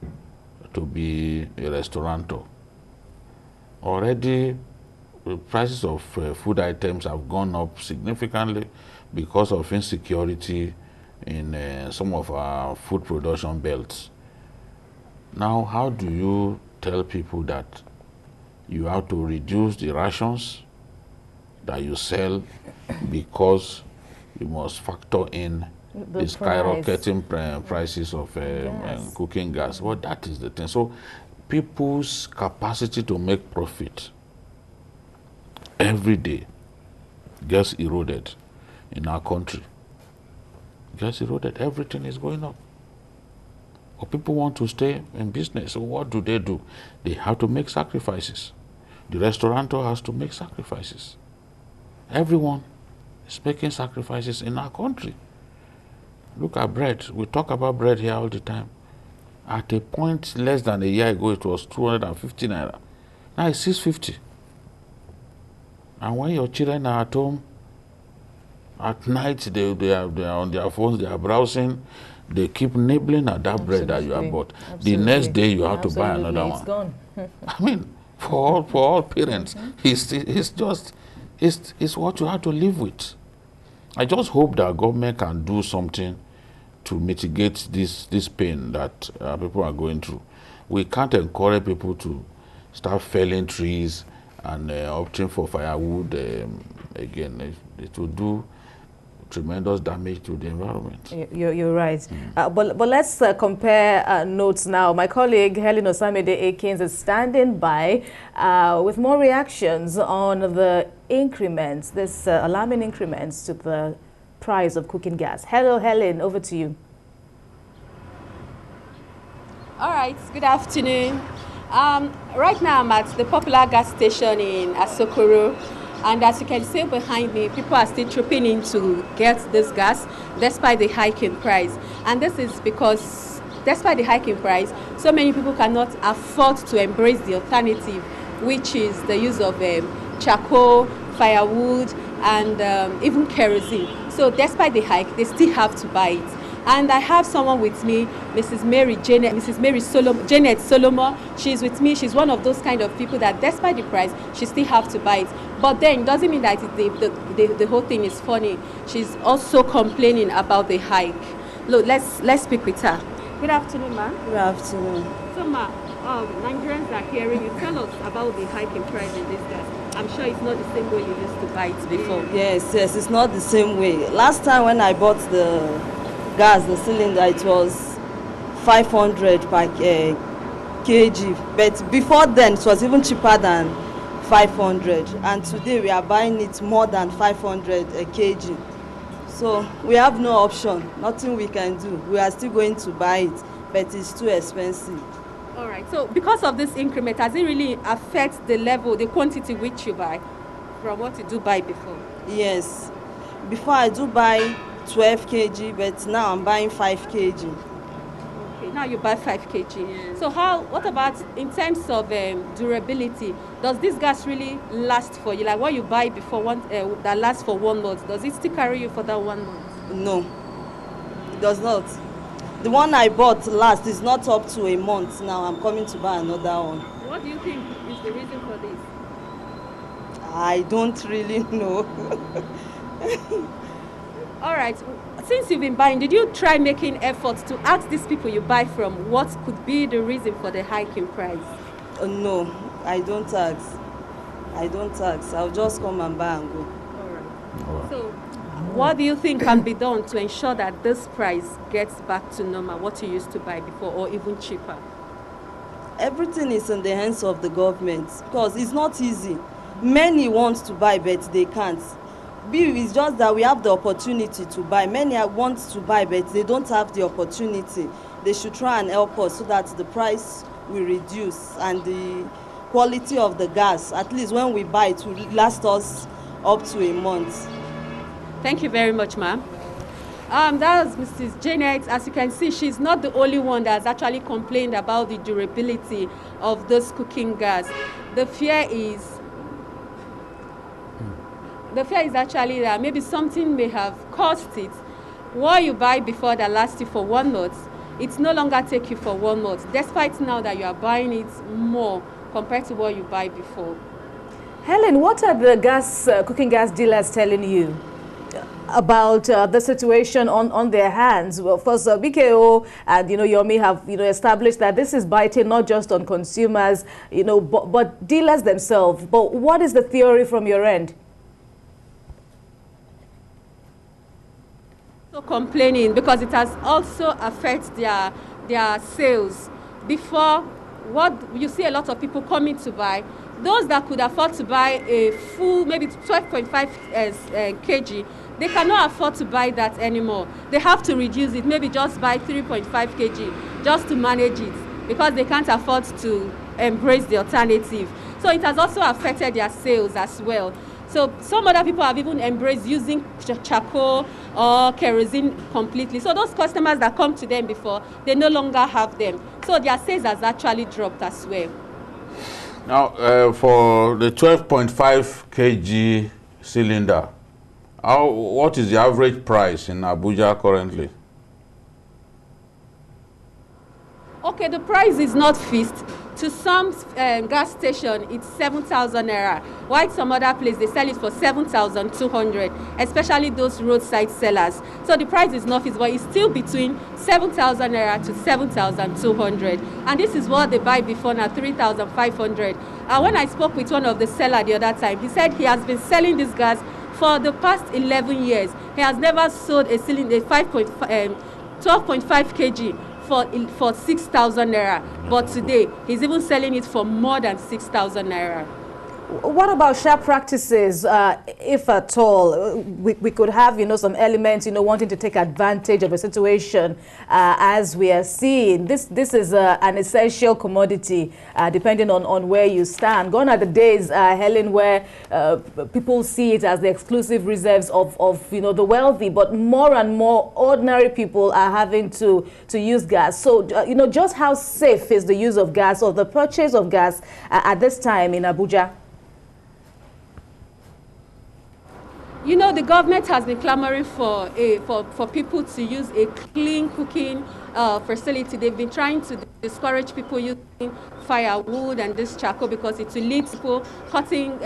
S2: to be a restaurateur. Already, the prices of food items have gone up significantly because of insecurity in some of our food production belts. Now, how do you tell people that you have to reduce the rations that you sell because you must factor in the skyrocketing prices of cooking gas? Well, that is the thing. So people's capacity to make profit every day gets eroded in our country. Gets eroded. Everything is going up. But people want to stay in business. So what do? They have to make sacrifices. The restaurateur has to make sacrifices. Everyone is making sacrifices in our country. Look at bread. We talk about bread here all the time. At a point less than a year ago, it was 250 naira. Now it's 650. And when your children are at home, at night they are on their phones, they are browsing, they keep nibbling at that bread that you have bought. The next day you have to buy another one.
S1: Gone.
S2: I mean, for all parents, it's what you have to live with. I just hope that government can do something to mitigate this pain that people are going through. We can't encourage people to start felling trees and opting for firewood again. It will do tremendous damage to the environment.
S1: You're right. But let's compare notes now. My colleague Helen Osamide Akins is standing by with more reactions on the increments, this alarming increments to the price of cooking gas. Hello, Helen, over to you.
S17: All right, good afternoon. Right now I'm at the popular gas station in Asokoro. And as you can see behind me, people are still trooping in to get this gas despite the hike in price. And this is because despite the hike in price, so many people cannot afford to embrace the alternative, which is the use of charcoal, firewood, and even kerosene. So despite the hike, they still have to buy it. And I have someone with me, Janet Solomon. She's with me. She's one of those kind of people that despite the price, she still have to buy it. But then it doesn't mean that the whole thing is funny. She's also complaining about the hike. Look, let's speak with her. Good afternoon, ma.
S18: Good afternoon.
S17: So, ma, Nigerians are hearing you. Tell us about the hike in price in this gas. I'm sure it's not the same way you used to buy it before.
S18: Yes, it's not the same way. Last time when I bought the gas, the cylinder, it was 500 per kg. But before then, it was even cheaper than 500. And today we are buying it more than 500 a kg. So we have no option, nothing we can do. We are still going to buy it, but it's too expensive.
S17: All right, so because of this increment, does it really affect the level, the quantity which you buy from what you do buy before?
S18: Yes, before I do buy 12 kg, but now I'm buying 5 kg.
S17: Okay, now you buy 5 kg. Yes. So what about in terms of durability? Does this gas really last for you? Like what you buy before that lasts for 1 month, does it still carry you for that 1 month?
S18: No, it does not. The one I bought last is not up to a month now. I'm coming to buy another one.
S17: What do you think is the reason for this?
S18: I don't really know.
S17: All right. Since you've been buying, did you try making efforts to ask these people you buy from what could be the reason for the hike in price?
S18: No, I don't ask. I'll just come and buy and go.
S17: All right. So, what do you think can be done to ensure that this price gets back to normal, what you used to buy before, or even cheaper?
S18: Everything is in the hands of the government because it's not easy. Many want to buy, but they can't. It's just that we have the opportunity to buy. Many want to buy, but they don't have the opportunity. They should try and help us so that the price will reduce and the quality of the gas, at least when we buy it, will last us up to a month.
S17: Thank you very much, ma'am. That was Mrs. Janet. As you can see, she's not the only one that's actually complained about the durability of this cooking gas. The fear is actually that maybe something may have caused it. What you buy before that lasts you for 1 month, it's no longer take you for 1 month, despite now that you are buying it more compared to what you buy before.
S1: Helen, what are the cooking gas dealers telling you about the situation on their hands? Well, first, BKO and Yomi have established that this is biting not just on consumers, but dealers themselves. But what is the theory from your end?
S17: So complaining because it has also affected their sales. Before, what you see a lot of people coming to buy. Those that could afford to buy a full, maybe 12.5 kg, they cannot afford to buy that anymore. They have to reduce it, maybe just buy 3.5 kg just to manage it because they can't afford to embrace the alternative. So it has also affected their sales as well. So some other people have even embraced using charcoal or kerosene completely. So those customers that come to them before, they no longer have them. So their sales has actually dropped as well.
S2: Now, for the 12.5 kg cylinder, what is the average price in Abuja currently?
S17: Okay, the price is not fixed. To some gas station, it's 7,000 naira. While some other place, they sell it for 7,200, especially those roadside sellers. So the price is not fixed, but it's still between 7,000 naira to 7,200. And this is what they buy before now, 3,500. When I spoke with one of the sellers the other time, he said he has been selling this gas for the past 11 years. He has never sold a cylinder, 12.5 kg. For 6,000 naira, but today he's even selling it for more than 6,000 naira.
S1: What about sharp practices, if at all? We could have, some elements, wanting to take advantage of a situation, as we are seeing. This is an essential commodity, depending on where you stand. Gone are the days, Helen, where people see it as the exclusive reserves of the wealthy, but more and more ordinary people are having to use gas. So, just how safe is the use of gas or the purchase of gas at this time in Abuja?
S17: you know, the government has been clamoring for people to use a clean cooking facility. They've been trying to discourage people using firewood and this charcoal because it will lead to people cutting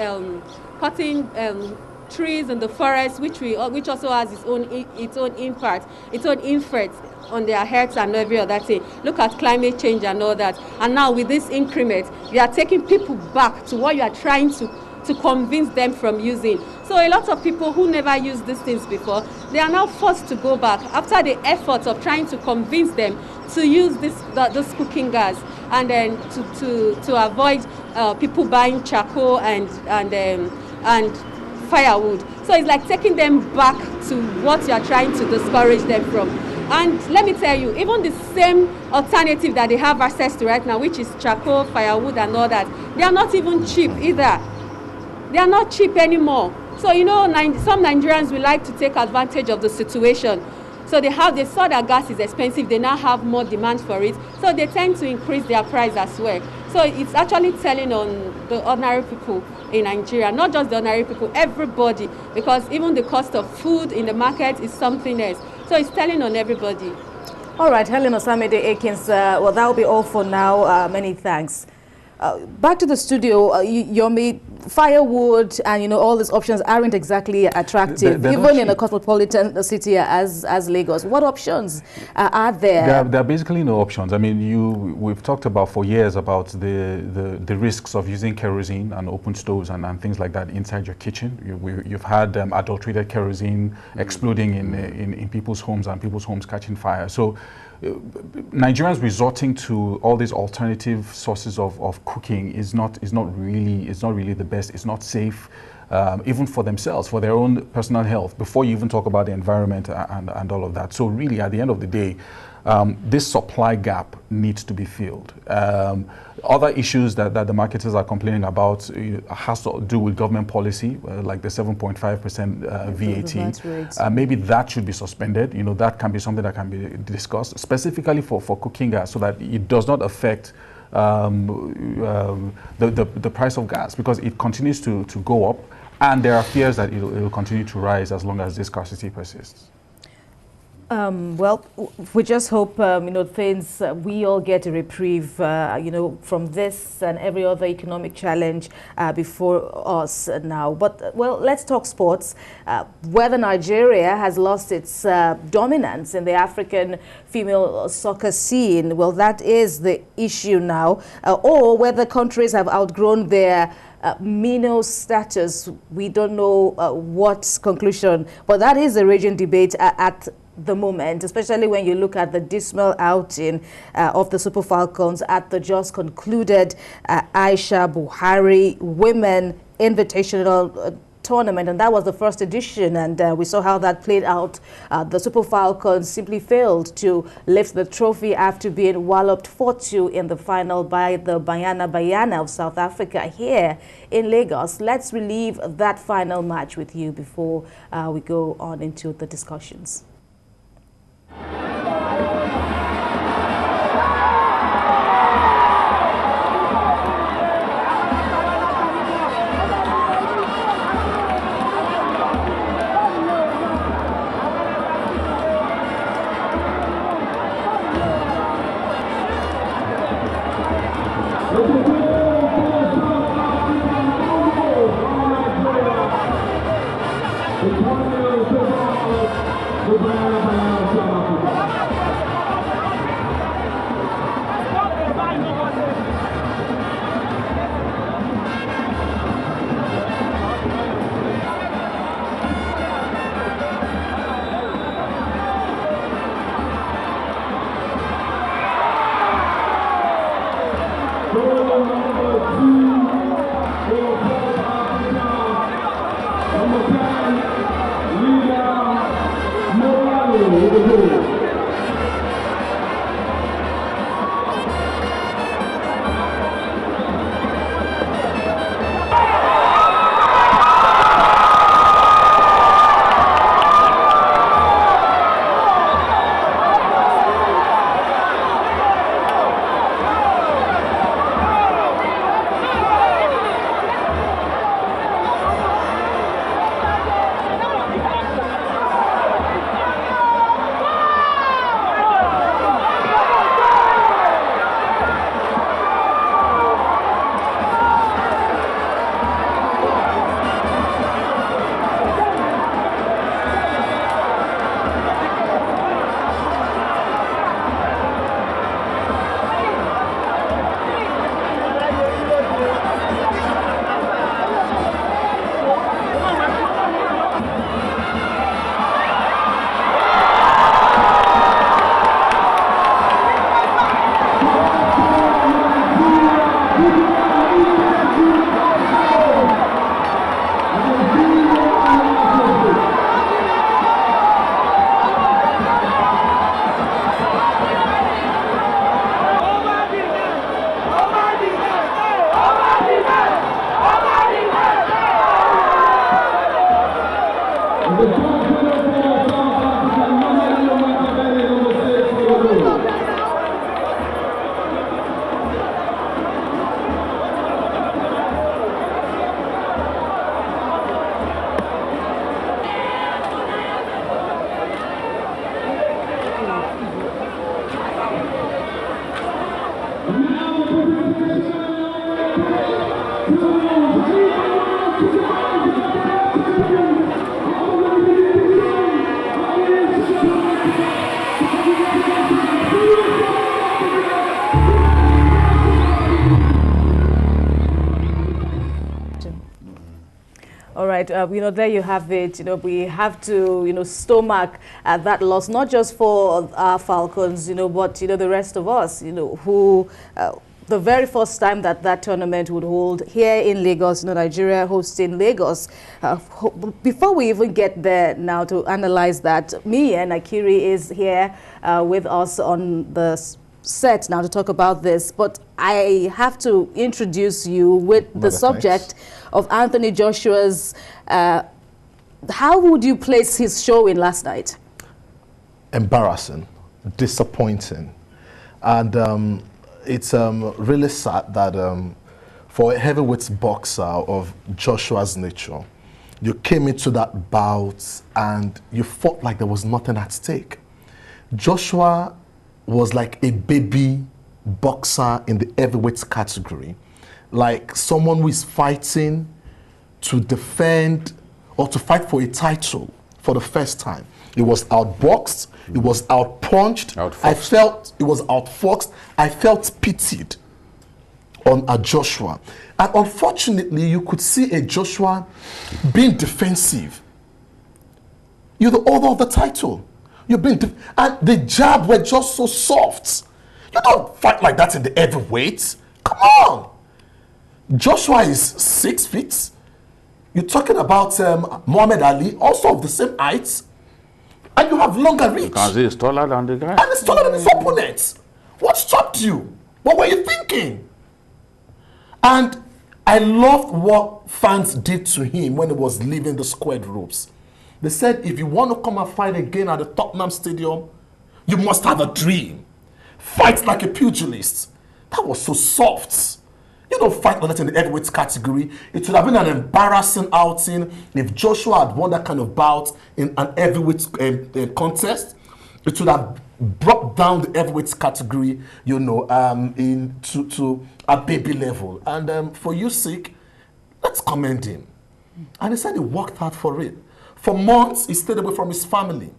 S17: trees in the forest, which also has its own impact, its own effects on their health and every other thing. Look at climate change and all that. And now with this increment, you are taking people back to what you are trying to convince them from using. So a lot of people who never used these things before, they are now forced to go back after the efforts of trying to convince them to use this cooking gas, and then to avoid people buying charcoal and firewood. So it's like taking them back to what you are trying to discourage them from. And let me tell you, even the same alternative that they have access to right now, which is charcoal, firewood and all that, they are not even cheap either. They are not cheap anymore. So, you know, some Nigerians will like to take advantage of the situation. So they saw that gas is expensive, they now have more demand for it. So they tend to increase their price as well. So it's actually telling on the ordinary people in Nigeria, not just the ordinary people, everybody, because even the cost of food in the market is something else. So it's telling on everybody.
S1: All right, Helen Osamide Akins, well, that will be all for now. Many thanks. Back to the studio, Yomi, firewood and, you know, all these options aren't exactly attractive, even in a cosmopolitan city as Lagos. What options are there?
S3: There are basically no options. I mean, we've talked about for years about the risks of using kerosene and open stoves and things like that inside your kitchen. You've had adulterated kerosene exploding in people's homes and people's homes catching fire. So Nigerians resorting to all these alternative sources of cooking is not really the best. It's not safe, even for themselves, for their own personal health, before you even talk about the environment and all of that. So really, at the end of the day, this supply gap needs to be filled. Other issues that the marketers are complaining about has to do with government policy, like the 7.5% VAT. Maybe that should be suspended. You know, that can be something that can be discussed, specifically for cooking gas, so that it does not affect the price of gas, because it continues to go up, and there are fears that it will continue to rise as long as this scarcity persists.
S1: Well, we just hope, you know, things, we all get a reprieve, you know, from this and every other economic challenge before us now. But, well, let's talk sports. Whether Nigeria has lost its dominance in the African female soccer scene, well, that is the issue now. Or whether countries have outgrown their minnow status. We don't know what conclusion, but that is a raging debate at the moment, especially when you look at the dismal outing of the Super Falcons at the just concluded Aisha Buhari Women Invitational Tournament, and that was the first edition, and we saw how that played out. The Super Falcons simply failed to lift the trophy after being walloped 4-2 in the final by the Bayana of South Africa here in Lagos. Let's relive that final match with you before we go on into the discussions. right. There you have it. We have to, stomach that loss, not just for our Falcons, but, the rest of us, who the very first time that tournament would hold here in Lagos, Nigeria hosting Lagos. Before we even get there now to analyze that, me and Akiri is here with us on the set now to talk about this, but I have to introduce you with the subject of Anthony Joshua's. How would you place his showing last night?
S19: Embarrassing, disappointing, and it's really sad that for a heavyweight boxer of Joshua's nature, you came into that bout and you fought like there was nothing at stake. Joshua was like a baby boxer in the heavyweight category, like someone who is fighting to defend or to fight for a title for the first time. It was outboxed, it was outpunched. I felt it was outfoxed. I felt pitied on a Joshua. And unfortunately, you could see a Joshua being defensive. You're the owner of the title. You've been, and the jab were just so soft. You don't fight like that in the heavyweight. Come on. Joshua is 6 feet. You're talking about Muhammad Ali, also of the same height. And you have longer reach.
S2: Because he's taller than the guy.
S19: And he's taller than his opponent. What stopped you? What were you thinking? And I loved what fans did to him when he was leaving the squared ropes. They said, if you want to come and fight again at the Tottenham Stadium, you must have a dream. Fight like a pugilist. That was so soft. You don't fight like that in the heavyweight category. It would have been an embarrassing outing if Joshua had won that kind of bout in an heavyweight contest. It would have brought down the heavyweight category, to a baby level. And for Usyk, let's commend him. And he said he worked hard for it. For months, he stayed away from his family.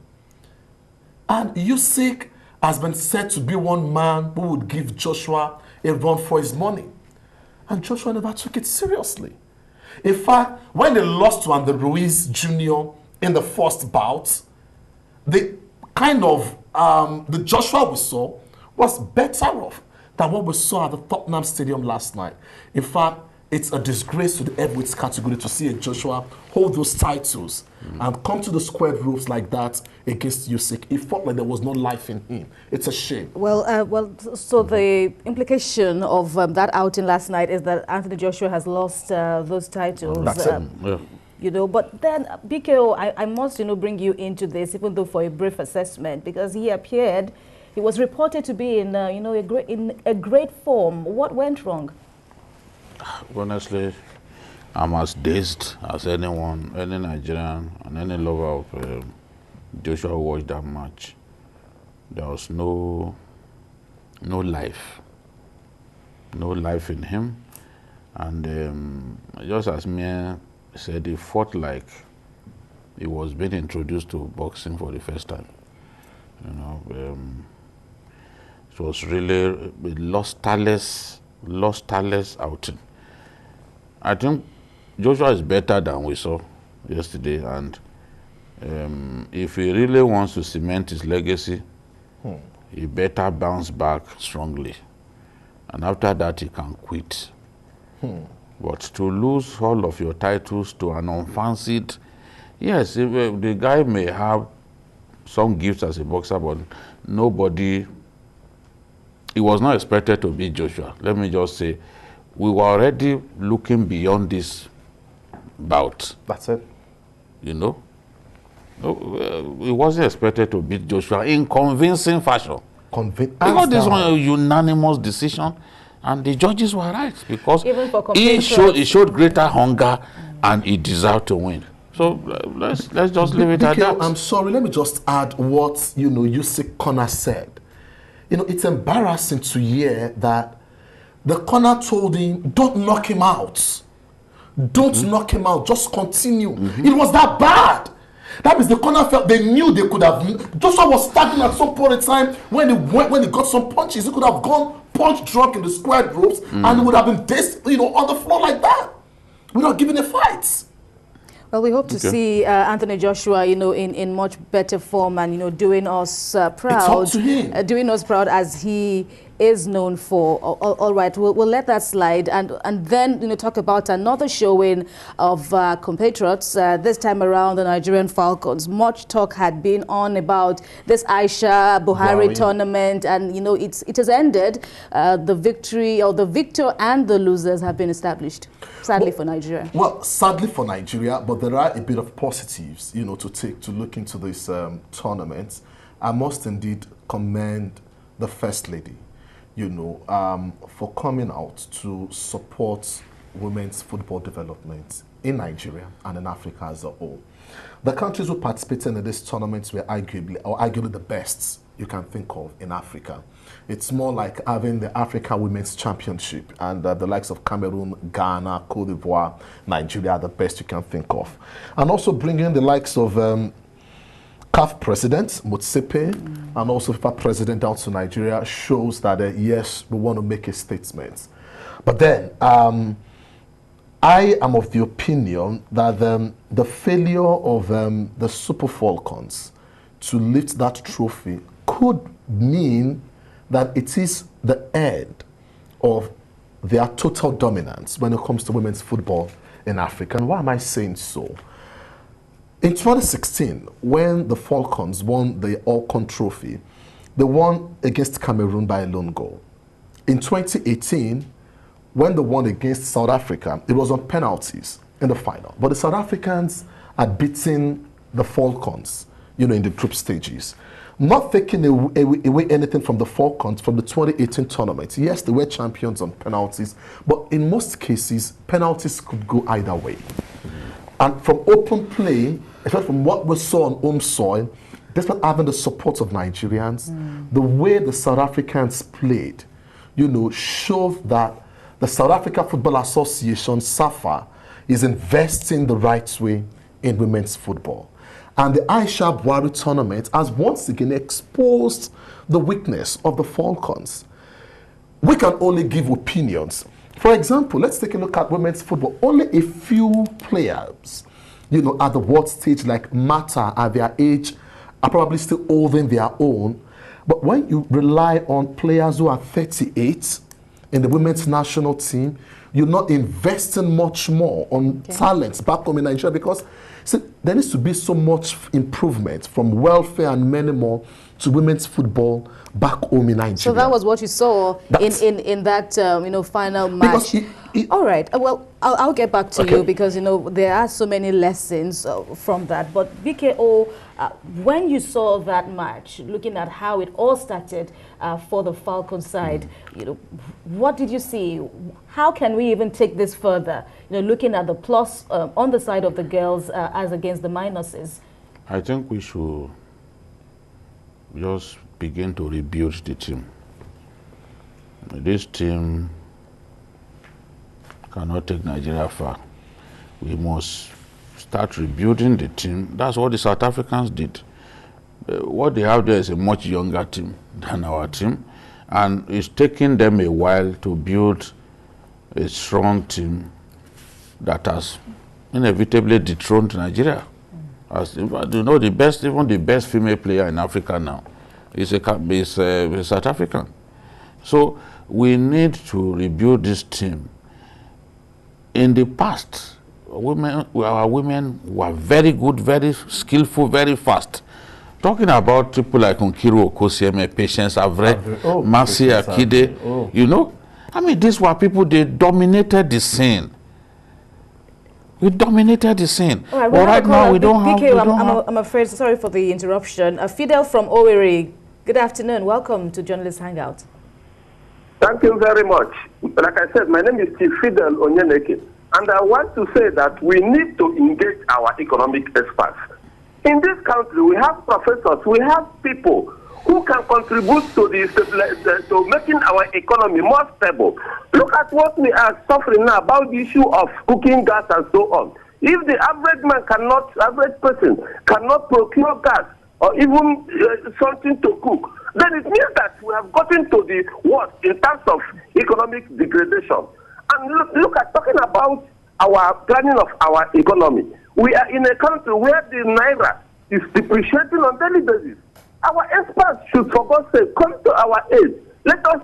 S19: And Usyk has been said to be one man who would give Joshua a run for his money. And Joshua never took it seriously. In fact, when they lost to Andy Ruiz Jr. in the first bout, the Joshua we saw was better off than what we saw at the Tottenham Stadium last night. In fact, it's a disgrace to the heavyweight category to see a Joshua hold those titles and come to the squared ropes like that against Usyk. It felt like there was no life in him. It's a shame.
S1: So the implication of that outing last night is that Anthony Joshua has lost those titles.
S19: That's it.
S1: But then, BKO, I must, bring you into this, even though for a brief assessment, because he appeared, he was reported to be in, a great form. What went wrong?
S2: Honestly, I'm as dazed as anyone, any Nigerian and any lover of Joshua who watched that match. There was no life in him. And just as Mia said, he fought like he was being introduced to boxing for the first time. It was really a lusterless outing. I think Joshua is better than we saw yesterday, and if he really wants to cement his legacy, he better bounce back strongly. And after that, he can quit. But to lose all of your titles to an unfancied, yes, the guy may have some gifts as a boxer, but nobody, he was not expected to beat Joshua. Let me just say, we were already looking beyond this bout.
S19: That's it.
S2: He wasn't expected to beat Joshua in convincing fashion. Because this was a unanimous decision, and the judges were right, because he showed greater hunger and he deserved to win. So let's just leave it at that.
S19: I'm sorry, let me just add what Usyk corner said. It's embarrassing to hear that the corner told him, don't knock him out. Don't knock him out, just continue. It was that bad. That means the corner felt they knew they could have. Joshua was starting at some point in time when he got some punches. He could have gone punch drunk in the squared ropes and he would have been on the floor like that. We're not giving a fight.
S1: Well, we hope to see Anthony Joshua, in much better form and, doing us proud.
S19: It's up to him.
S1: Doing us proud as he is known for. All right, we'll let that slide and then, talk about another showing of compatriots. This time around, the Nigerian Falcons. Much talk had been on about this Aisha Buhari tournament, and, it has ended. The victor and the losers have been established. Sadly for Nigeria.
S19: Well, sadly for Nigeria, but there are a bit of positives, to look into this tournament. I must indeed commend the First Lady, for coming out to support women's football development in Nigeria and in Africa as a whole. The countries who participated in this tournament were arguably the best you can think of in Africa. It's more like having the Africa Women's Championship, and the likes of Cameroon, Ghana, Cote d'Ivoire, Nigeria are the best you can think of. And also bringing the likes of CAF President Motsepe and also FIFA President down to Nigeria shows that, yes, we want to make a statement. But then, I am of the opinion that the failure of the Super Falcons to lift that trophy could mean that it is the end of their total dominance when it comes to women's football in Africa. And why am I saying so? In 2016, when the Falcons won the All-Con trophy, they won against Cameroon by a lone goal. In 2018, when they won against South Africa, it was on penalties in the final. But the South Africans had beaten the Falcons, in the group stages. Not taking away anything from the Falcons from the 2018 tournament. Yes, they were champions on penalties, but in most cases, penalties could go either way. And from open play, especially from what we saw on home soil, despite having the support of Nigerians, the way the South Africans played, showed that the South Africa Football Association, SAFA, is investing the right way in women's football. And the Aisha Buhari tournament has once again exposed the weakness of the Falcons. We can only give opinions. For example, let's take a look at women's football. Only a few players, at the world stage like Mata at their age are probably still holding their own. But when you rely on players who are 38 in the women's national team, you're not investing much more on talents back home in Nigeria, because there needs to be so much improvement from welfare and many more to women's football back home in Nigeria.
S1: So that was what you saw in that final match. All right. Well, I'll get back to you, because there are so many lessons from that. But BKO, when you saw that match, looking at how it all started for the Falcon side, what did you see? How can we even take this further? Looking at the plus on the side of the girls as against the minuses.
S2: I think we should just begin to rebuild the team. This team cannot take Nigeria far. We must start rebuilding the team. That's what the South Africans did. What they have there is a much younger team than our team, and it's taking them a while to build a strong team that has inevitably dethroned Nigeria. As the best, even the best female player in Africa now is South African. So we need to rebuild this team. In the past, our women were very good, very skillful, very fast. Talking about people like Nkiru Okosieme, Patience Avre, Mercy Akide, these were people, they dominated the scene. We dominated the scene.
S1: All right,
S2: but right now, we don't have...
S1: I'm afraid, sorry for the interruption. Fidel from Owerri, good afternoon. Welcome to Journalist Hangout.
S20: Thank you very much. Like I said, my name is Chief Fidel Onyeneke, and I want to say that we need to engage our economic experts. In this country, we have professors, we have people who can contribute to to making our economy more stable. Look at what we are suffering now about the issue of cooking gas and so on. If the average person cannot procure gas or even something to cook, then it means that we have gotten to the worst in terms of economic degradation. And look at talking about our planning of our economy. We are in a country where the naira is depreciating on daily basis. Our experts should, for God's sake, come to our aid. Let us,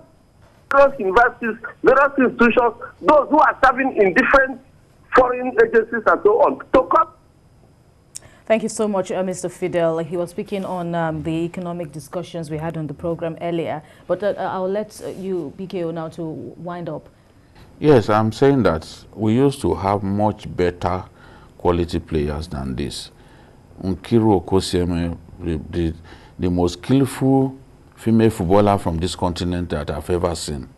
S20: various universities, various institutions, those who are serving in different foreign agencies and so on, to come.
S1: Thank you so much, Mr. Fidel. He was speaking on the economic discussions we had on the program earlier. But I'll let you, BKO, now to wind up.
S2: Yes, I'm saying that we used to have much better quality players than this. Nkiru Okosieme, the most skillful female footballer from this continent that I've ever seen.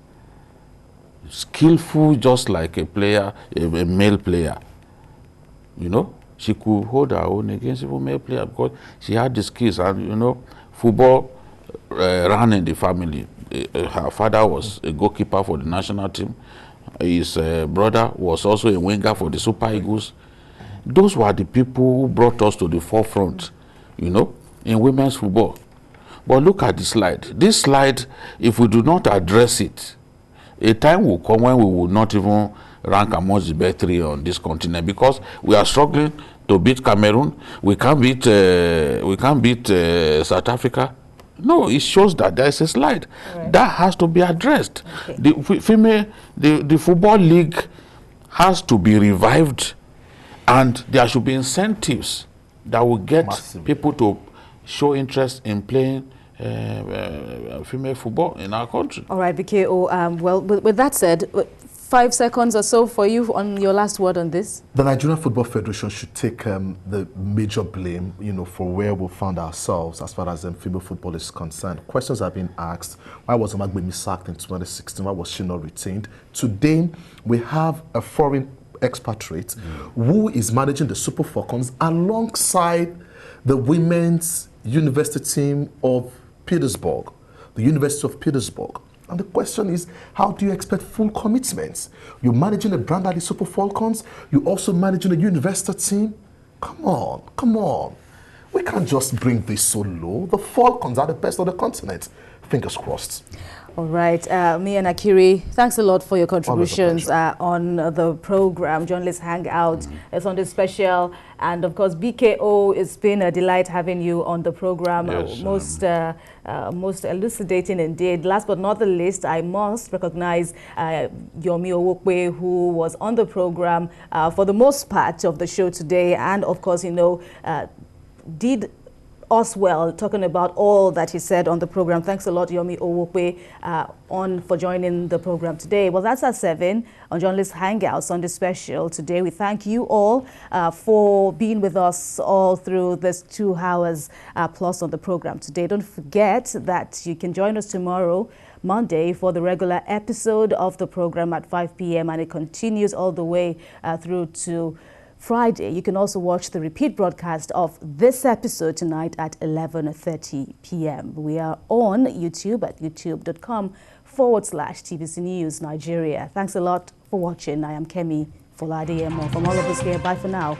S2: Skillful, just like a player, a male player. You know, she could hold her own against a male player because she had the skills. And you know, football ran in the family. Her father was a goalkeeper for the national team. His brother was also a winger for the Super Eagles. Those were the people who brought us to the forefront, you know, in women's football. But look at the slide. This slide, if we do not address it, a time will come when we will not even rank amongst the best three on this continent, because we are struggling to beat Cameroon. We can't beat South Africa. No, it shows that there is a slide. Right. That has to be addressed. Okay. The football league has to be revived, and there should be incentives that will get people to show interest in playing female football in our country. All right, BKO. Well, with that said, 5 seconds or so for you on your last word on this.
S19: The Nigerian Football Federation should take the major blame, you know, for where we found ourselves as far as female football is concerned. Questions have been asked. Why was Amagbemi sacked in 2016? Why was she not retained? Today, we have a foreign expatriate who is managing the Super Falcons alongside the women's university team of Petersburg, the University of Petersburg. And the question is, how do you expect full commitments? You're managing a brand like the Super Falcons, you're also managing a university team. Come on, come on. We can't just bring this so low. The Falcons are the best on the continent. Fingers crossed. All right, me and Akiri, thanks a lot for your contributions on the program, Journalist Hangout. It's on this special. And of course, BKO, it's been a delight having you on the program. Yes, most elucidating indeed. Last but not the least, I must recognize Yomi Owokwe, who was on the program for the most part of the show today. And of course, you know, did us well, talking about all that he said on the program. Thanks a lot, Yomi Owokwe, for joining the program today. Well, that's at 7 on Journalist Hangout Sunday Special. Today, we thank you all for being with us all through this 2 hours plus on the program today. Don't forget that you can join us tomorrow, Monday, for the regular episode of the program at 5 p.m. and it continues all the way through to Friday. You can also watch the repeat broadcast of this episode tonight at 11:30 p.m. We are on YouTube at youtube.com/TVC News Nigeria. Thanks a lot for watching. I am Kemi Foladiemo. From all of us here, bye for now.